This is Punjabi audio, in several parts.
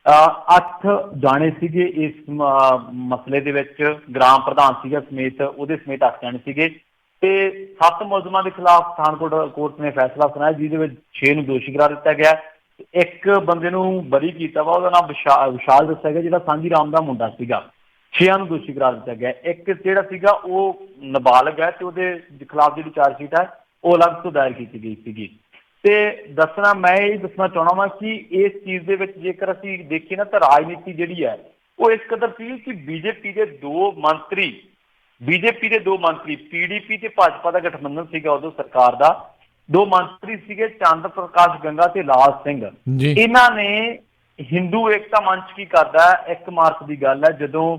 8 ਜਾਣੇ ਸੀਗੇ ਇਸ ਮਸਲੇ ਦੇ ਵਿੱਚ। ਗ੍ਰਾਮ ਪ੍ਰਧਾਨ ਸੀਗਾ ਸਮੇਤ, ਉਹਦੇ ਸਮੇਤ 8 ਜਾਣੇ ਸੀਗੇ ਤੇ 7 ਮੁਲਜ਼ਮਾਂ ਦੇ ਖਿਲਾਫ ਪਠਾਨਕੋਟ ਕੋਰਟ ਨੇ ਫੈਸਲਾ ਸੁਣਾਇਆ, ਜਿਹਦੇ ਵਿੱਚ 6 ਨੂੰ ਦੋਸ਼ੀ ਕਰਾਰ ਦਿੱਤਾ ਗਿਆ। ਇੱਕ ਬੰਦੇ ਨੂੰ ਬਰੀ ਕੀਤਾ ਵਾ, ਉਹਦਾ ਨਾਮ ਵਿਸ਼ਾਲ ਦੱਸਿਆ ਗਿਆ, ਜਿਹੜਾ ਸਾਂਝੀ ਰਾਮ ਦਾ ਮੁੰਡਾ ਸੀਗਾ। 6 ਨੂੰ ਦੋਸ਼ੀ ਕਰਾਰ ਦਿੱਤਾ ਗਿਆ। ਇੱਕ ਜਿਹੜਾ ਸੀਗਾ ਉਹ ਨਾਬਾਲਗ ਹੈ ਤੇ ਉਹਦੇ ਖਿਲਾਫ ਜਿਹੜੀ ਚਾਰਜਸ਼ੀਟ ਹੈ ਉਹ ਅਲੱਗ ਤੋਂ ਦਾਇਰ ਕੀਤੀ ਗਈ ਸੀਗੀ। ਤੇ ਮੈਂ ਇਹ ਦੱਸਣਾ ਚਾਹੁੰਦਾ ਵਾਂ ਕਿ ਇਸ ਚੀਜ਼ ਦੇ ਵਿੱਚ ਜੇਕਰ ਅਸੀਂ ਦੇਖੀਏ ਨਾ ਤਾਂ ਰਾਜਨੀਤੀ ਜਿਹੜੀ ਹੈ ਉਹ ਇਸ ਕਦਰ ਸੀ ਕਿ ਬੀਜੇਪੀ ਦੇ ਦੋ ਮੰਤਰੀ ਪੀਡੀਪੀ ਤੇ ਭਾਜਪਾ ਦਾ ਗਠਬੰਧਨ ਸੀਗਾ ਉਦੋਂ ਸਰਕਾਰ ਦਾ, ਦੋ ਮੰਤਰੀ ਸੀਗੇ ਚੰਦ ਪ੍ਰਕਾਸ਼ ਗੰਗਾ ਤੇ ਲਾਲ ਸਿੰਘ। ਇਹਨਾਂ ਨੇ ਹਿੰਦੂ ਏਕਤਾ ਮੰਚ ਕੀ ਕਰਦਾ, 1 ਮਾਰਚ ਦੀ ਗੱਲ ਹੈ ਜਦੋਂ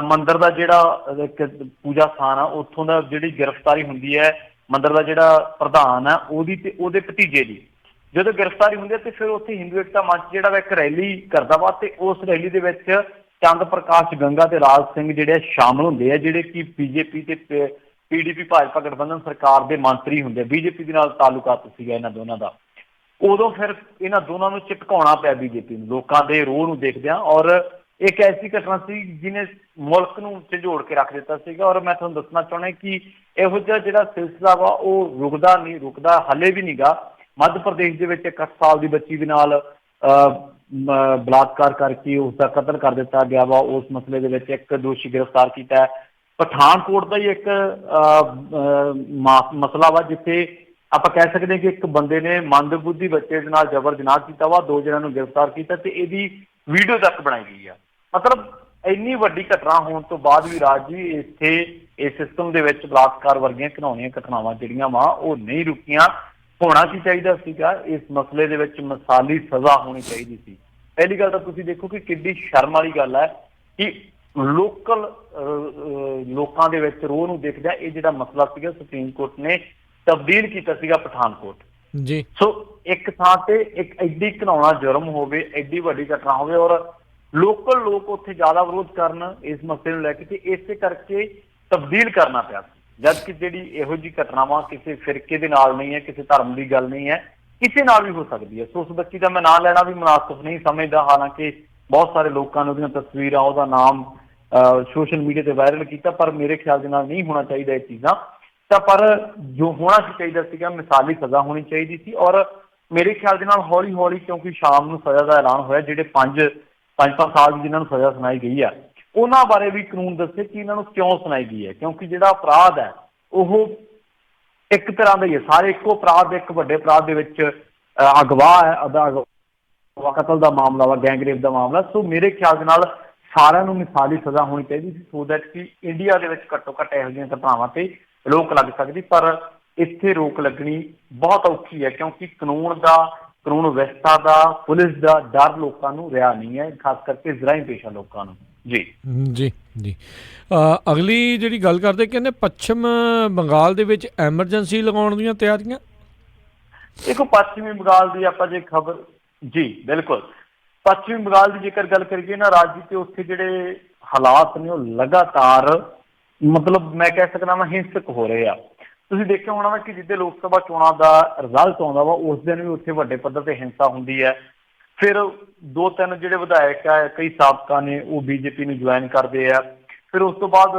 ਮੰਦਿਰ ਦਾ ਜਿਹੜਾ ਇੱਕ ਪੂਜਾ ਸਥਾਨ ਆ ਉੱਥੋਂ ਦਾ ਜਿਹੜੀ ਗ੍ਰਿਫਤਾਰੀ ਹੁੰਦੀ ਹੈ, ਮੰਦਿਰ ਦਾ ਜਿਹੜਾ ਪ੍ਰਧਾਨ ਹੈ ਉਹਦੀ ਤੇ ਉਹਦੇ ਭਤੀਜੇ ਦੀ ਜਦੋਂ ਗ੍ਰਿਫਤਾਰੀ ਹੁੰਦੀ ਹੈ ਤੇ ਫਿਰ ਉੱਥੇ ਹਿੰਦੂ ਏਕਤਾ ਮੰਚ ਜਿਹੜਾ ਵਾ ਇੱਕ ਰੈਲੀ ਕਰਦਾ ਵਾ ਤੇ ਉਸ ਰੈਲੀ ਦੇ ਵਿੱਚ ਚੰਦ ਪ੍ਰਕਾਸ਼ ਗੰਗਾ ਤੇ ਰਾਜ ਸਿੰਘ ਜਿਹੜੇ ਸ਼ਾਮਲ ਹੁੰਦੇ ਆ, ਜਿਹੜੇ ਕਿ ਬੀਜੇਪੀ ਤੇ ਪੀਡੀਪੀ ਭਾਜਪਾ ਗਠਬੰਧਨ ਸਰਕਾਰ ਦੇ ਮੰਤਰੀ ਹੁੰਦੇ ਆ। ਬੀਜੇਪੀ ਦੇ ਨਾਲ ਤਾਲੁਕਾਤ ਸੀਗਾ ਇਹਨਾਂ ਦੋਨਾਂ ਦਾ। ਉਦੋਂ ਫਿਰ ਇਹਨਾਂ ਦੋਨਾਂ ਨੂੰ ਝਟਕਾਉਣਾ ਪਿਆ ਬੀਜੇਪੀ ਨੂੰ, ਲੋਕਾਂ ਦੇ ਰੋਹ ਨੂੰ ਦੇਖਦਿਆਂ। ਔਰ ਇੱਕ ਐਸੀ ਘਟਨਾ ਸੀ ਜਿਹਨੇ ਮੁਲਕ ਨੂੰ ਝੰਜੋੜ ਕੇ ਰੱਖ ਦਿੱਤਾ ਸੀਗਾ। ਔਰ ਮੈਂ ਤੁਹਾਨੂੰ ਦੱਸਣਾ ਚਾਹੁੰਦਾ ਕਿ ਇਹੋ ਜਿਹਾ ਜਿਹੜਾ ਸਿਲਸਿਲਾ ਵਾ ਉਹ ਰੁਕਦਾ ਹਲੇ ਵੀ ਨਹੀਂਗਾ। ਮੱਧ ਪ੍ਰਦੇਸ਼ ਦੇ ਵਿੱਚ ਇੱਕ 8 ਸਾਲ ਦੀ ਬੱਚੀ ਦੇ ਨਾਲ ਬਲਾਤਕਾਰ ਕਰਕੇ ਉਸਦਾ ਕਤਲ ਕਰ ਦਿੱਤਾ ਗਿਆ ਵਾ। ਉਸ ਮਸਲੇ ਦੇ ਵਿੱਚ ਇੱਕ ਦੋਸ਼ੀ ਗ੍ਰਿਫਤਾਰ ਕੀਤਾ ਹੈ। ਪਠਾਨਕੋਟ ਦਾ ਹੀ ਇੱਕ ਮਸਲਾ ਵਾ ਜਿੱਥੇ ਆਪਾਂ ਕਹਿ ਸਕਦੇ ਹਾਂ ਕਿ ਇੱਕ ਬੰਦੇ ਨੇ ਮੰਦਬੁੱਧੀ ਬੱਚੇ ਦੇ ਨਾਲ ਜਬਰ ਜਨਾਹ ਕੀਤਾ ਵਾ, 2 ਜਣਿਆਂ ਨੂੰ ਗ੍ਰਿਫਤਾਰ ਕੀਤਾ ਤੇ ਇਹਦੀ ਵੀਡੀਓ ਤੱਕ ਬਣਾਈ ਗਈ ਆ। ਮਤਲਬ ਇੰਨੀ ਵੱਡੀ ਘਟਨਾ ਹੋਣ ਤੋਂ ਬਾਅਦ ਵੀ ਰਾਜ ਜੀ ਇੱਥੇ ਇਸ ਸਿਸਟਮ ਦੇ ਵਿੱਚ ਬਲਾਤਕਾਰ ਵਰਗੀਆਂ ਘਿਨਾਉਣੀਆਂ ਘਟਨਾਵਾਂ ਜਿਹੜੀਆਂ ਵਾ ਉਹ ਨਹੀਂ ਰੁਕੀਆਂ। ਹੋਣਾ ਕੀ ਚਾਹੀਦਾ ਸੀਗਾ, ਇਸ ਮਸਲੇ ਦੇ ਵਿੱਚ ਮਿਸਾਲੀ ਸਜ਼ਾ ਹੋਣੀ ਚਾਹੀਦੀ ਸੀ। ਪਹਿਲੀ ਗੱਲ ਤਾਂ ਤੁਸੀਂ ਦੇਖੋ ਕਿ ਕਿੱਡੀ ਸ਼ਰਮ ਵਾਲੀ ਗੱਲ ਹੈ ਕਿ ਲੋਕਾਂ ਦੇ ਵਿੱਚ ਰੋਹ ਨੂੰ ਦੇਖਦਿਆਂ ਇਹ ਜਿਹੜਾ ਮਸਲਾ ਸੀਗਾ ਸੁਪਰੀਮ ਕੋਰਟ ਨੇ ਤਬਦੀਲ ਕੀਤਾ ਸੀਗਾ ਪਠਾਨਕੋਟ ਜੀ। ਸੋ ਇੱਕ ਥਾਂ ਤੇ ਇੱਕ ਐਡੀ ਘਿਨਾਉਣਾ ਜੁਰਮ ਹੋਵੇ, ਐਡੀ ਵੱਡੀ ਘਟਨਾ ਹੋਵੇ ਔਰ ਲੋਕ ਉੱਥੇ ਜ਼ਿਆਦਾ ਵਿਰੋਧ ਕਰਨ ਇਸ ਮਸਲੇ ਨੂੰ ਲੈ ਕੇ ਤੇ ਇਸੇ ਕਰਕੇ ਤਬਦੀਲ ਕਰਨਾ ਪਿਆ। ਜਦਕਿ ਜਿਹੜੀ ਇਹੋ ਜਿਹੀ ਘਟਨਾਵਾਂ ਕਿਸੇ ਫਿਰਕੇ ਦੇ ਨਾਲ ਨਹੀਂ ਹੈ, ਕਿਸੇ ਧਰਮ ਦੀ ਗੱਲ ਨਹੀਂ ਹੈ, ਕਿਸੇ ਨਾਲ ਵੀ ਹੋ ਸਕਦੀ ਹੈ। ਸੋ ਉਸ ਬੱਚੀ ਦਾ ਮੈਂ ਨਾਂ ਲੈਣਾ ਵੀ ਮੁਨਾਸਿਬ ਨਹੀਂ ਸਮਝਦਾ। ਹਾਲਾਂਕਿ ਬਹੁਤ ਸਾਰੇ ਲੋਕਾਂ ਨੇ ਉਹਦੀਆਂ ਤਸਵੀਰਾਂ, ਉਹਦਾ ਨਾਮ ਸੋਸ਼ਲ ਮੀਡੀਆ ਤੇ ਵਾਇਰਲ ਕੀਤਾ, ਪਰ ਮੇਰੇ ਖਿਆਲ ਦੇ ਨਾਲ ਨਹੀਂ ਹੋਣਾ ਚਾਹੀਦਾ ਇਹ ਚੀਜ਼ਾਂ ਤਾਂ। ਪਰ ਜੋ ਹੋਣਾ ਚਾਹੀਦਾ ਸੀਗਾ ਮਿਸਾਲੀ ਸਜ਼ਾ ਹੋਣੀ ਚਾਹੀਦੀ ਸੀ। ਔਰ ਮੇਰੇ ਖਿਆਲ ਦੇ ਨਾਲ ਹੌਲੀ ਹੌਲੀ, ਕਿਉਂਕਿ ਸ਼ਾਮ ਨੂੰ ਸਜ਼ਾ ਦਾ ਐਲਾਨ ਹੋਇਆ, ਜਿਹੜੇ 5 ਸਾਲ ਦੀ ਜਿਹਨਾਂ ਨੂੰ ਸਜ਼ਾ ਸੁਣਾਈ ਗਈ ਆ ਉਹਨਾਂ ਬਾਰੇ ਵੀ ਕਾਨੂੰਨ ਦੱਸੇ ਕਿ ਇਹਨਾਂ ਨੂੰ ਕਿਉਂ ਸੁਣਾਈ ਗਈ ਹੈ। ਕਿਉਂਕਿ ਜਿਹੜਾ ਅਪਰਾਧ ਹੈ ਉਹ ਇੱਕ ਤਰ੍ਹਾਂ ਦਾ ਹੀ ਹੈ, ਸਾਰੇ ਇੱਕੋ ਅਪਰਾਧ, ਇੱਕ ਵੱਡੇ ਅਪਰਾਧ ਦੇ ਵਿੱਚ ਅਗਵਾ ਹੈ, ਕਤਲ ਦਾ ਮਾਮਲਾ ਵਾ, ਗੈਂਗਰੇਪ ਦਾ ਮਾਮਲਾ। ਸੋ ਮੇਰੇ ਖਿਆਲ ਦੇ ਨਾਲ ਸਾਰਿਆਂ ਨੂੰ ਮਿਸਾਲੀ ਸਜ਼ਾ ਹੋਣੀ ਚਾਹੀਦੀ ਸੀ, ਸੋ ਦੈਟ ਕਿ ਇੰਡੀਆ ਦੇ ਵਿੱਚ ਘੱਟੋ ਘੱਟ ਇਹੋ ਜਿਹੀਆਂ ਘਟਨਾਵਾਂ ਤੇ ਰੋਕ ਲੱਗ ਸਕਦੀ। ਪਰ ਇੱਥੇ ਰੋਕ ਲੱਗਣੀ ਬਹੁਤ ਔਖੀ ਹੈ ਕਿਉਂਕਿ ਕਾਨੂੰਨ ਵਿਵਸਥਾ ਦਾ, ਪੁਲਿਸ ਦਾ ਡਰ ਲੋਕਾਂ ਨੂੰ ਰਿਹਾ ਨਹੀਂ ਹੈ, ਖਾਸ ਕਰਕੇ ਜ਼ਰਾਈ ਪੇਸ਼ਾ ਲੋਕਾਂ ਨੂੰ। ਜੀ ਅਗਲੀ ਜਿਹੜੀ ਗੱਲ ਕਰਦੇ, ਕਹਿੰਦੇ ਪੱਛਮ ਬੰਗਾਲ ਦੇ ਵਿੱਚ ਐਮਰਜੈਂਸੀ ਲਗਾਉਣ ਦੀਆਂ ਤਿਆਰੀਆਂ। ਦੇਖੋ ਪੱਛਮੀ ਬੰਗਾਲ ਦੀ ਆਪਾਂ ਜੇ ਖਬਰ, ਜੀ ਬਿਲਕੁਲ, ਪੱਛਮੀ ਬੰਗਾਲ ਦੀ ਜੇਕਰ ਗੱਲ ਕਰੀਏ ਨਾ ਰਾਜ ਜੀ, ਤੇ ਉੱਥੇ ਜਿਹੜੇ ਹਾਲਾਤ ਨੇ ਉਹ ਲਗਾਤਾਰ ਮਤਲਬ ਮੈਂ ਕਹਿ ਸਕਦਾ ਮੈਂ ਹਿੰਸਕ ਹੋ ਰਹੇ ਆ। ਤੁਸੀਂ ਦੇਖਿਆ ਹੋਣਾ ਵਾ ਕਿ ਜਿੱਦੇ ਲੋਕ ਸਭਾ ਚੋਣਾਂ ਦਾ ਰਿਜ਼ਲਟ ਆਉਂਦਾ ਵਾ ਉਸ ਦਿਨ ਵੀ ਉੱਥੇ ਵੱਡੇ ਪੱਧਰ ਤੇ ਹਿੰਸਾ ਹੁੰਦੀ ਹੈ। ਫਿਰ 2-3 ਜਿਹੜੇ ਵਿਧਾਇਕ ਆ, ਕਈ ਸਾਬਕਾ ਨੇ, ਉਹ ਬੀਜੇਪੀ ਨੂੰ ਜੁਆਇਨ ਕਰਦੇ ਆ। ਫਿਰ ਉਸ ਤੋਂ ਬਾਅਦ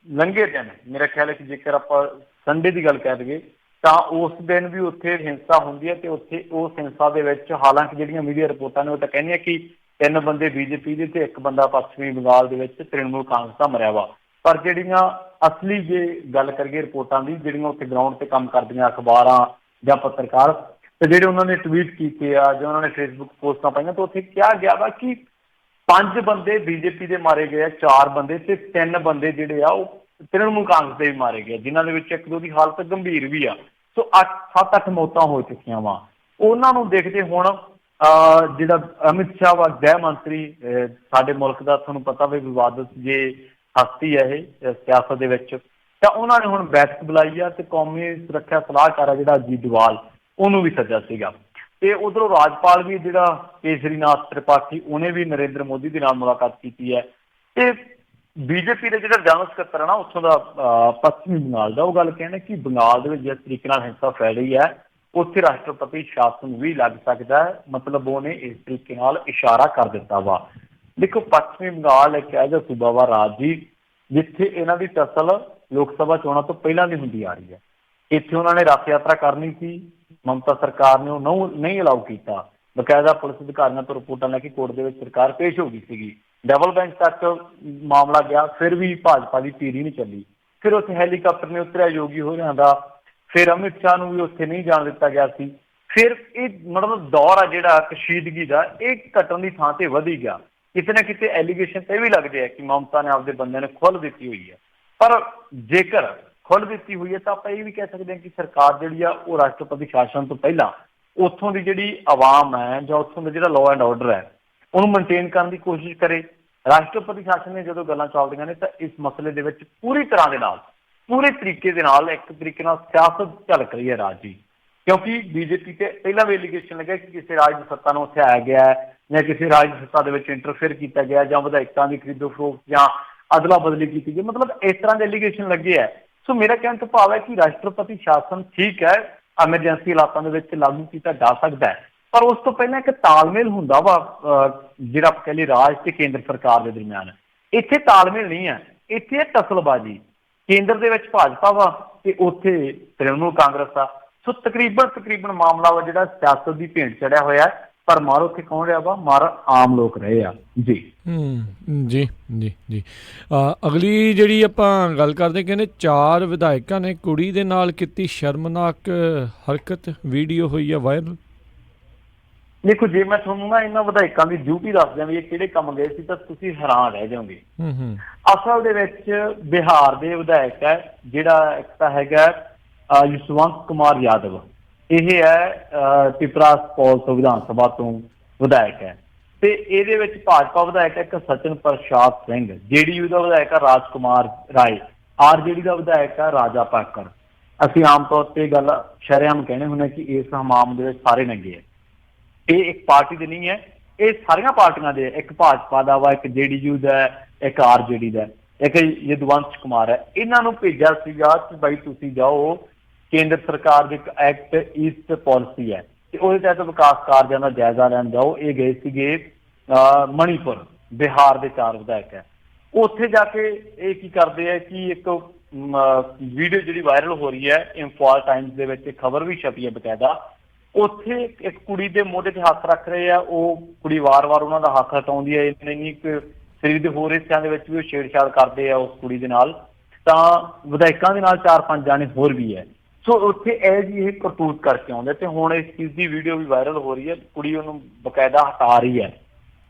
ਲੰਘੇ ਦਿਨ, ਮੇਰਾ ਖਿਆਲ ਹੈ ਕਿ ਜੇਕਰ ਆਪਾਂ ਸੰਡੇ ਦੀ ਗੱਲ ਕਹਿ ਦਈਏ ਤਾਂ ਉਸ ਦਿਨ ਵੀ ਉੱਥੇ ਹਿੰਸਾ ਹੁੰਦੀ ਹੈ। ਤੇ ਉੱਥੇ ਉਸ ਹਿੰਸਾ ਦੇ ਵਿੱਚ ਹਾਲਾਂਕਿ ਜਿਹੜੀਆਂ ਮੀਡੀਆ ਰਿਪੋਰਟਾਂ ਨੇ ਉਹ ਤਾਂ ਕਹਿੰਦੀਆਂ ਕਿ 3 ਬੰਦੇ ਬੀਜੇਪੀ ਦੇ ਤੇ 1 ਬੰਦਾ ਪੱਛਮੀ ਬੰਗਾਲ ਦੇ ਵਿੱਚ ਤ੍ਰਿਣਮੂਲ ਕਾਂਗਰਸ ਦਾ ਮਰਿਆ ਵਾ। ਪਰ ਜਿਹੜੀਆਂ ਅਸਲੀ ਜੇ ਗੱਲ ਕਰੀਏ ਰਿਪੋਰਟਾਂ ਦੀ, ਜਿਹੜੀਆਂ ਉੱਥੇ ਗਰਾਊਂਡ ਤੇ ਕੰਮ ਕਰਦੀਆਂ ਅਖਬਾਰਾਂ ਜਾਂ ਪੱਤਰਕਾਰ, ਤੇ ਜਿਹੜੇ ਉਹਨਾਂ ਨੇ ਟਵੀਟ ਕੀਤੇ ਆ ਜਾਂ ਉਹਨਾਂ ਨੇ ਫੇਸਬੁੱਕ ਪੋਸਟਾਂ ਪਾਈਆਂ, ਤਾਂ ਉੱਥੇ ਕਿਹਾ ਗਿਆ ਵਾ ਕਿ 5 ਬੰਦੇ ਬੀਜੇਪੀ ਦੇ ਮਾਰੇ ਗਏ ਆ, 4 ਬੰਦੇ ਤੇ 3 ਬੰਦੇ ਜਿਹੜੇ ਆ ਉਹ ਤ੍ਰਿਣਮੂਲ ਕਾਂਗਰਸ ਦੇ ਵੀ ਮਾਰੇ ਗਏ, ਜਿਨ੍ਹਾਂ ਦੇ ਵਿੱਚ 1-2 ਦੀ ਹਾਲਤ ਗੰਭੀਰ ਵੀ ਆ। ਸੋ 7-8 ਮੌਤਾਂ ਹੋ ਚੁੱਕੀਆਂ ਵਾ। ਉਹਨਾਂ ਨੂੰ ਦੇਖਦੇ ਹੁਣ ਜਿਹੜਾ ਅਮਿਤ ਸ਼ਾਹ ਵਾ, ਗ੍ਰਹਿ ਮੰਤਰੀ ਸਾਡੇ ਮੁਲਕ ਦਾ, ਤੁਹਾਨੂੰ ਪਤਾ ਵੀ ਵਿਵਾਦਤ ਜੇ ਹਸਤੀ ਹੈ ਇਹ ਸਿਆਸਤ ਦੇ ਵਿੱਚ, ਤਾਂ ਉਹਨਾਂ ਨੇ ਹੁਣ ਬੈਠਕ ਬੁਲਾਈ ਆ ਤੇ ਕੌਮੀ ਸੁਰੱਖਿਆ ਸਲਾਹਕਾਰ ਆ ਜਿਹੜਾ ਅਜੀਤ ਡੋਵਾਲ, ਉਹਨੂੰ ਵੀ ਸੱਦਿਆ ਸੀਗਾ। ਤੇ ਉਧਰੋਂ ਰਾਜਪਾਲ ਵੀ ਜਿਹੜਾ ਕੇਸਰੀਨਾਥ ਤ੍ਰਿਪਾਠੀ, ਉਹਨੇ ਵੀ ਨਰਿੰਦਰ ਮੋਦੀ ਦੇ ਨਾਲ ਮੁਲਾਕਾਤ ਕੀਤੀ ਹੈ। ਤੇ ਬੀਜੇਪੀ ਦੇ ਜਿਹੜਾ ਜਨਰਲ ਸਕੱਤਰ ਹੈ ਨਾ ਉੱਥੋਂ ਦਾ, ਪੱਛਮੀ ਬੰਗਾਲ ਦਾ, ਉਹ ਗੱਲ ਕਹਿੰਦੇ ਕਿ ਬੰਗਾਲ ਦੇ ਵਿੱਚ ਜਿਸ ਤਰੀਕੇ ਨਾਲ ਹਿੰਸਾ ਫੈਲ ਰਹੀ ਹੈ ਉੱਥੇ ਰਾਸ਼ਟਰਪਤੀ ਸ਼ਾਸਨ ਵੀ ਲੱਗ ਸਕਦਾ ਹੈ। ਮਤਲਬ ਉਹਨੇ ਇਸ ਤਰੀਕੇ ਨਾਲ ਇਸ਼ਾਰਾ ਕਰ ਦਿੱਤਾ ਵਾ। ਦੇਖੋ, ਪੱਛਮੀ ਬੰਗਾਲ ਇੱਕ ਇਹੋ ਜਿਹਾ ਸੂਬਾ ਵਾ ਰਾਜ ਜੀ, ਜਿੱਥੇ ਇਹਨਾਂ ਦੀ ਟਸਲ ਲੋਕ ਸਭਾ ਚੋਣਾਂ ਤੋਂ ਪਹਿਲਾਂ ਦੀ ਹੁੰਦੀ ਆ ਰਹੀ ਹੈ। ਇੱਥੇ ਉਹਨਾਂ ਨੇ ਰੱਥ ਯਾਤਰਾ ਕਰਨੀ ਸੀ, ਮਮਤਾ ਸਰਕਾਰ ਨੇ ਉਹ ਨਹੀਂ ਅਲਾਉ ਕੀਤਾ। ਬਕਾਇਦਾ ਪੁਲਿਸ ਅਧਿਕਾਰੀਆਂ ਤੋਂ ਰਿਪੋਰਟਾਂ ਲੈ ਕੇ ਕੋਰਟ ਦੇ ਵਿੱਚ ਸਰਕਾਰ ਪੇਸ਼ ਹੋ ਗਈ ਸੀਗੀ। ਡਬਲ ਬੈਂਚ ਤੱਕ ਮਾਮਲਾ ਗਿਆ, ਫਿਰ ਵੀ ਭਾਜਪਾ ਦੀ ਧੀਰੀ ਨਹੀਂ ਚੱਲੀ। ਫਿਰ ਉੱਥੇ ਹੈਲੀਕਾਪਟਰ ਨੇ ਉਤਰਿਆ ਯੋਗੀ ਹੋਰਾਂ ਦਾ, ਫਿਰ ਅਮਿਤ ਸ਼ਾਹ ਨੂੰ ਵੀ ਉੱਥੇ ਨਹੀਂ ਜਾਣ ਦਿੱਤਾ ਗਿਆ ਸੀ। ਫਿਰ ਇਹ ਮਤਲਬ ਦੌਰ ਆ ਜਿਹੜਾ ਕਸ਼ੀਦਗੀ ਦਾ, ਇਹ ਘਟਣ ਦੀ ਥਾਂ ਤੇ ਵਧੀ ਗਿਆ। ਕਿਤੇ ਨਾ ਕਿਤੇ ਐਲੀਗੇਸ਼ਨ ਇਹ ਵੀ ਲੱਗਦੇ ਆ ਕਿ ਮਮਤਾ ਨੇ ਆਪਦੇ ਬੰਦੇ ਨੇ ਖੁੱਲ੍ਹ ਦਿੱਤੀ ਹੋਈ ਹੈ। ਪਰ ਜੇਕਰ ਖੁੱਲ੍ਹ ਦਿੱਤੀ ਹੋਈ ਹੈ ਤਾਂ ਆਪਾਂ ਇਹ ਵੀ ਕਹਿ ਸਕਦੇ ਹਾਂ ਕਿ ਸਰਕਾਰ ਜਿਹੜੀ ਆ ਉਹ ਰਾਸ਼ਟਰਪਤੀ ਸ਼ਾਸਨ ਤੋਂ ਪਹਿਲਾਂ ਉੱਥੋਂ ਦੀ ਜਿਹੜੀ ਆਵਾਮ ਹੈ ਜਾਂ ਉੱਥੋਂ ਦਾ ਜਿਹੜਾ ਲਾਅ ਐਂਡ ਆਰਡਰ ਹੈ ਉਹਨੂੰ ਮੇਨਟੇਨ ਕਰਨ ਦੀ ਕੋਸ਼ਿਸ਼ ਕਰੇ। ਰਾਸ਼ਟਰਪਤੀ ਸ਼ਾਸਨ ਦੀਆਂ ਜਦੋਂ ਗੱਲਾਂ ਚੱਲਦੀਆਂ ਨੇ ਤਾਂ ਇਸ ਮਸਲੇ ਦੇ ਵਿੱਚ ਪੂਰੀ ਤਰ੍ਹਾਂ ਦੇ ਨਾਲ, ਪੂਰੇ ਤਰੀਕੇ ਦੇ ਨਾਲ, ਇੱਕ ਤਰੀਕੇ ਨਾਲ ਸਿਆਸਤ ਝਲਕ ਰਹੀ ਹੈ ਰਾਜ ਜੀ। ਕਿਉਂਕਿ ਬੀਜੇਪੀ ਤੇ ਪਹਿਲਾਂ ਵੀ ਐਲੀਗੇਸ਼ਨ ਲੱਗਿਆ ਕਿ ਕਿਸੇ ਰਾਜ ਦੀ ਸੱਤਾ ਨੂੰ ਉੱਥੇ ਆਇਆ ਗਿਆ ਹੈ ਜਾਂ ਕਿਸੇ ਰਾਜ ਦੀ ਸੱਤਾ ਦੇ ਵਿੱਚ ਇੰਟਰਫੇਅਰ ਕੀਤਾ ਗਿਆ ਜਾਂ ਵਿਧਾਇਕਾਂ ਦੀ ਖਰੀਦੋ ਫਰੋਖਤ ਜਾਂ ਅਦਲਾ ਬਦਲੀ ਕੀਤੀ ਗਈ, ਮਤਲਬ ਇਸ ਤਰ੍ਹਾਂ ਦੇ ਐਲੀਗੇਸ਼ਨ ਲੱਗੇ ਹੈ। ਸੋ ਮੇਰਾ ਕਹਿਣ ਤੋਂ ਭਾਵ ਹੈ ਕਿ ਰਾਸ਼ਟਰਪਤੀ ਸ਼ਾਸਨ ਠੀਕ ਹੈ, ਐਮਰਜੈਂਸੀ ਹਾਲਾਤਾਂ ਦੇ ਵਿੱਚ ਲਾਗੂ ਕੀਤਾ ਜਾ ਸਕਦਾ ਹੈ, ਪਰ ਉਸ ਤੋਂ ਪਹਿਲਾਂ ਇੱਕ ਤਾਲਮੇਲ ਹੁੰਦਾ ਵਾ ਜਿਹੜਾ ਆਪਾਂ ਕਹਿ ਲਈਏ ਰਾਜ ਤੇ ਕੇਂਦਰ ਸਰਕਾਰ ਦੇ ਦਰਮਿਆਨ। ਇੱਥੇ ਤਾਲਮੇਲ ਨਹੀਂ ਹੈ, ਇੱਥੇ ਟਸਲਬਾਜ਼ੀ। ਕੇਂਦਰ ਦੇ ਵਿੱਚ ਭਾਜਪਾ ਵਾ ਤੇ ਉੱਥੇ ਤ੍ਰਿਣਮੂਲ ਕਾਂਗਰਸ ਆ। ਸੋ ਤਕਰੀਬਨ ਮਾਮਲਾ ਵਾ ਜਿਹੜਾ ਸਿਆਸਤ ਦੀ ਭੇਂਟ ਚੜਿਆ ਹੋਇਆ, ਪਰ ਮਾਰ ਉੱਥੇ ਕੌਣ ਰਿਹਾ ਵਾ? ਮਾਰ ਆਮ ਲੋਕ ਰਹੇ ਆ ਜੀ। ਜੀ ਜੀ ਜੀ ਅਗਲੀ ਜਿਹੜੀ ਆਪਾਂ ਗੱਲ ਕਰਦੇ, ਕਹਿੰਦੇ 4 ਵਿਧਾਇਕਾਂ ਨੇ ਕੁੜੀ ਦੇ ਨਾਲ ਕੀਤੀ ਸ਼ਰਮਨਾਕ ਹਰਕਤ, ਵੀਡੀਓ ਹੋਈ ਆ ਵਾਇਰਲ। ਦੇਖੋ, ਜੇ ਮੈਂ ਤੁਹਾਨੂੰ ਨਾ ਇਹਨਾਂ ਵਿਧਾਇਕਾਂ ਦੀ ਡਿਊਟੀ ਦੱਸ ਦਿਆਂ ਵੀ ਇਹ ਕਿਹੜੇ ਕੰਮ ਗਏ ਸੀ ਤਾਂ ਤੁਸੀਂ ਹੈਰਾਨ ਰਹਿ ਜਾਓਗੇ। ਅਸਲ ਦੇ ਵਿੱਚ ਬਿਹਾਰ ਦੇ ਵਿਧਾਇਕ ਹੈ, ਜਿਹੜਾ ਇੱਕ ਤਾਂ ਹੈਗਾ ਯਸ਼ਵੰਤ ਕੁਮਾਰ ਯਾਦਵ, ਇਹ ਹੈ ਪਿਪਰਾ ਸੁਪੌਲ ਤੋਂ ਵਿਧਾਨ ਸਭਾ ਤੋਂ ਵਿਧਾਇਕ ਹੈ। ਤੇ ਇਹਦੇ ਵਿੱਚ ਭਾਜਪਾ ਵਿਧਾਇਕ ਇੱਕ ਸਚਨ ਪ੍ਰਸਾਦ ਸਿੰਘ, ਜੇਡੀਯੂ ਦਾ ਵਿਧਾਇਕ ਹੈ ਰਾਜ ਕੁਮਾਰ ਰਾਏ, ਆਰਜੇਡੀ ਦਾ ਵਿਧਾਇਕ ਹੈ ਰਾਜਾ ਪਾਕਰ। ਅਸੀਂ ਆਮ ਤੌਰ ਤੇ ਗੱਲ ਸ਼ਰੇਆਮ ਕਹਿੰਦੇ ਹੁੰਦੇ ਕਿ ਇਸ ਹਮਾਮ ਦੇ ਵਿੱਚ ਸਾਰੇ ਨੰਗੇ ਹੈ। ਇਹ ਇੱਕ ਪਾਰਟੀ ਦੇ ਨਹੀਂ ਹੈ, ਇਹ ਸਾਰੀਆਂ ਪਾਰਟੀਆਂ ਦੇ, ਇੱਕ ਭਾਜਪਾ ਦਾ ਵਾ, ਇੱਕ ਜੇਡੀਯੂ ਦਾ, ਇੱਕ ਆਰਜੇਡੀ ਦਾ, ਇੱਕ ਯਦਵੰਸ਼ ਕੁਮਾਰ ਹੈ। ਇਹਨਾਂ ਨੂੰ ਭੇਜਿਆ ਸੀਗਾ ਕਿ ਬਾਈ ਤੁਸੀਂ ਜਾਓ, ਕੇਂਦਰ ਸਰਕਾਰ ਦੀ ਇੱਕ ਐਕਟ ਈਸਟ ਪਾਲਿਸੀ ਹੈ ਤੇ ਉਹਦੇ ਤਹਿਤ ਵਿਕਾਸ ਕਾਰਜਾਂ ਦਾ ਜਾਇਜ਼ਾ ਲੈਣ ਜਾਓ। ਇਹ ਗਏ ਸੀਗੇ ਮਣੀਪੁਰ। ਬਿਹਾਰ ਦੇ 4 ਵਿਧਾਇਕ ਹੈ। ਉੱਥੇ ਜਾ ਕੇ ਇਹ ਕੀ ਕਰਦੇ ਹੈ ਕਿ ਇੱਕ ਵੀਡੀਓ ਜਿਹੜੀ ਵਾਇਰਲ ਹੋ ਰਹੀ ਹੈ, ਇੰਫਾਲ ਟਾਈਮਸ ਦੇ ਵਿੱਚ ਖਬਰ ਵੀ ਛਪੀ ਹੈ ਬਕਾਇਦਾ। ਉੱਥੇ ਇੱਕ ਕੁੜੀ ਦੇ ਮੋਢੇ ਤੇ ਹੱਥ ਰੱਖ ਰਹੇ ਆ, ਉਹ ਕੁੜੀ ਵਾਰ-ਵਾਰ ਉਹਨਾਂ ਦਾ ਹੱਥ ਹਟਾਉਂਦੀ ਹੈ। ਇੰਨੀ ਕੁ ਸਰੀਰ ਦੇ ਹੋਰ ਹਿੱਸਿਆਂ ਦੇ ਵਿੱਚ ਵੀ ਉਹ ਛੇੜਛਾੜ ਕਰਦੇ ਆ ਉਸ ਕੁੜੀ ਦੇ ਨਾਲ। ਤਾਂ ਵਿਧਾਇਕਾਂ ਦੇ ਨਾਲ 4-5 ਜਾਣੇ ਹੋਰ ਵੀ ਹੈ। ਸੋ ਉੱਥੇ ਇਹ ਕਰਤੂਤ ਕਰਕੇ ਆਉਂਦੇ ਤੇ ਹੁਣ ਇਸ ਚੀਜ਼ ਦੀ ਵੀਡੀਓ ਵੀ ਵਾਇਰਲ ਹੋ ਰਹੀ ਹੈ। ਕੁੜੀ ਉਹਨੂੰ ਬਕਾਇਦਾ ਹਟਾ ਰਹੀ ਹੈ।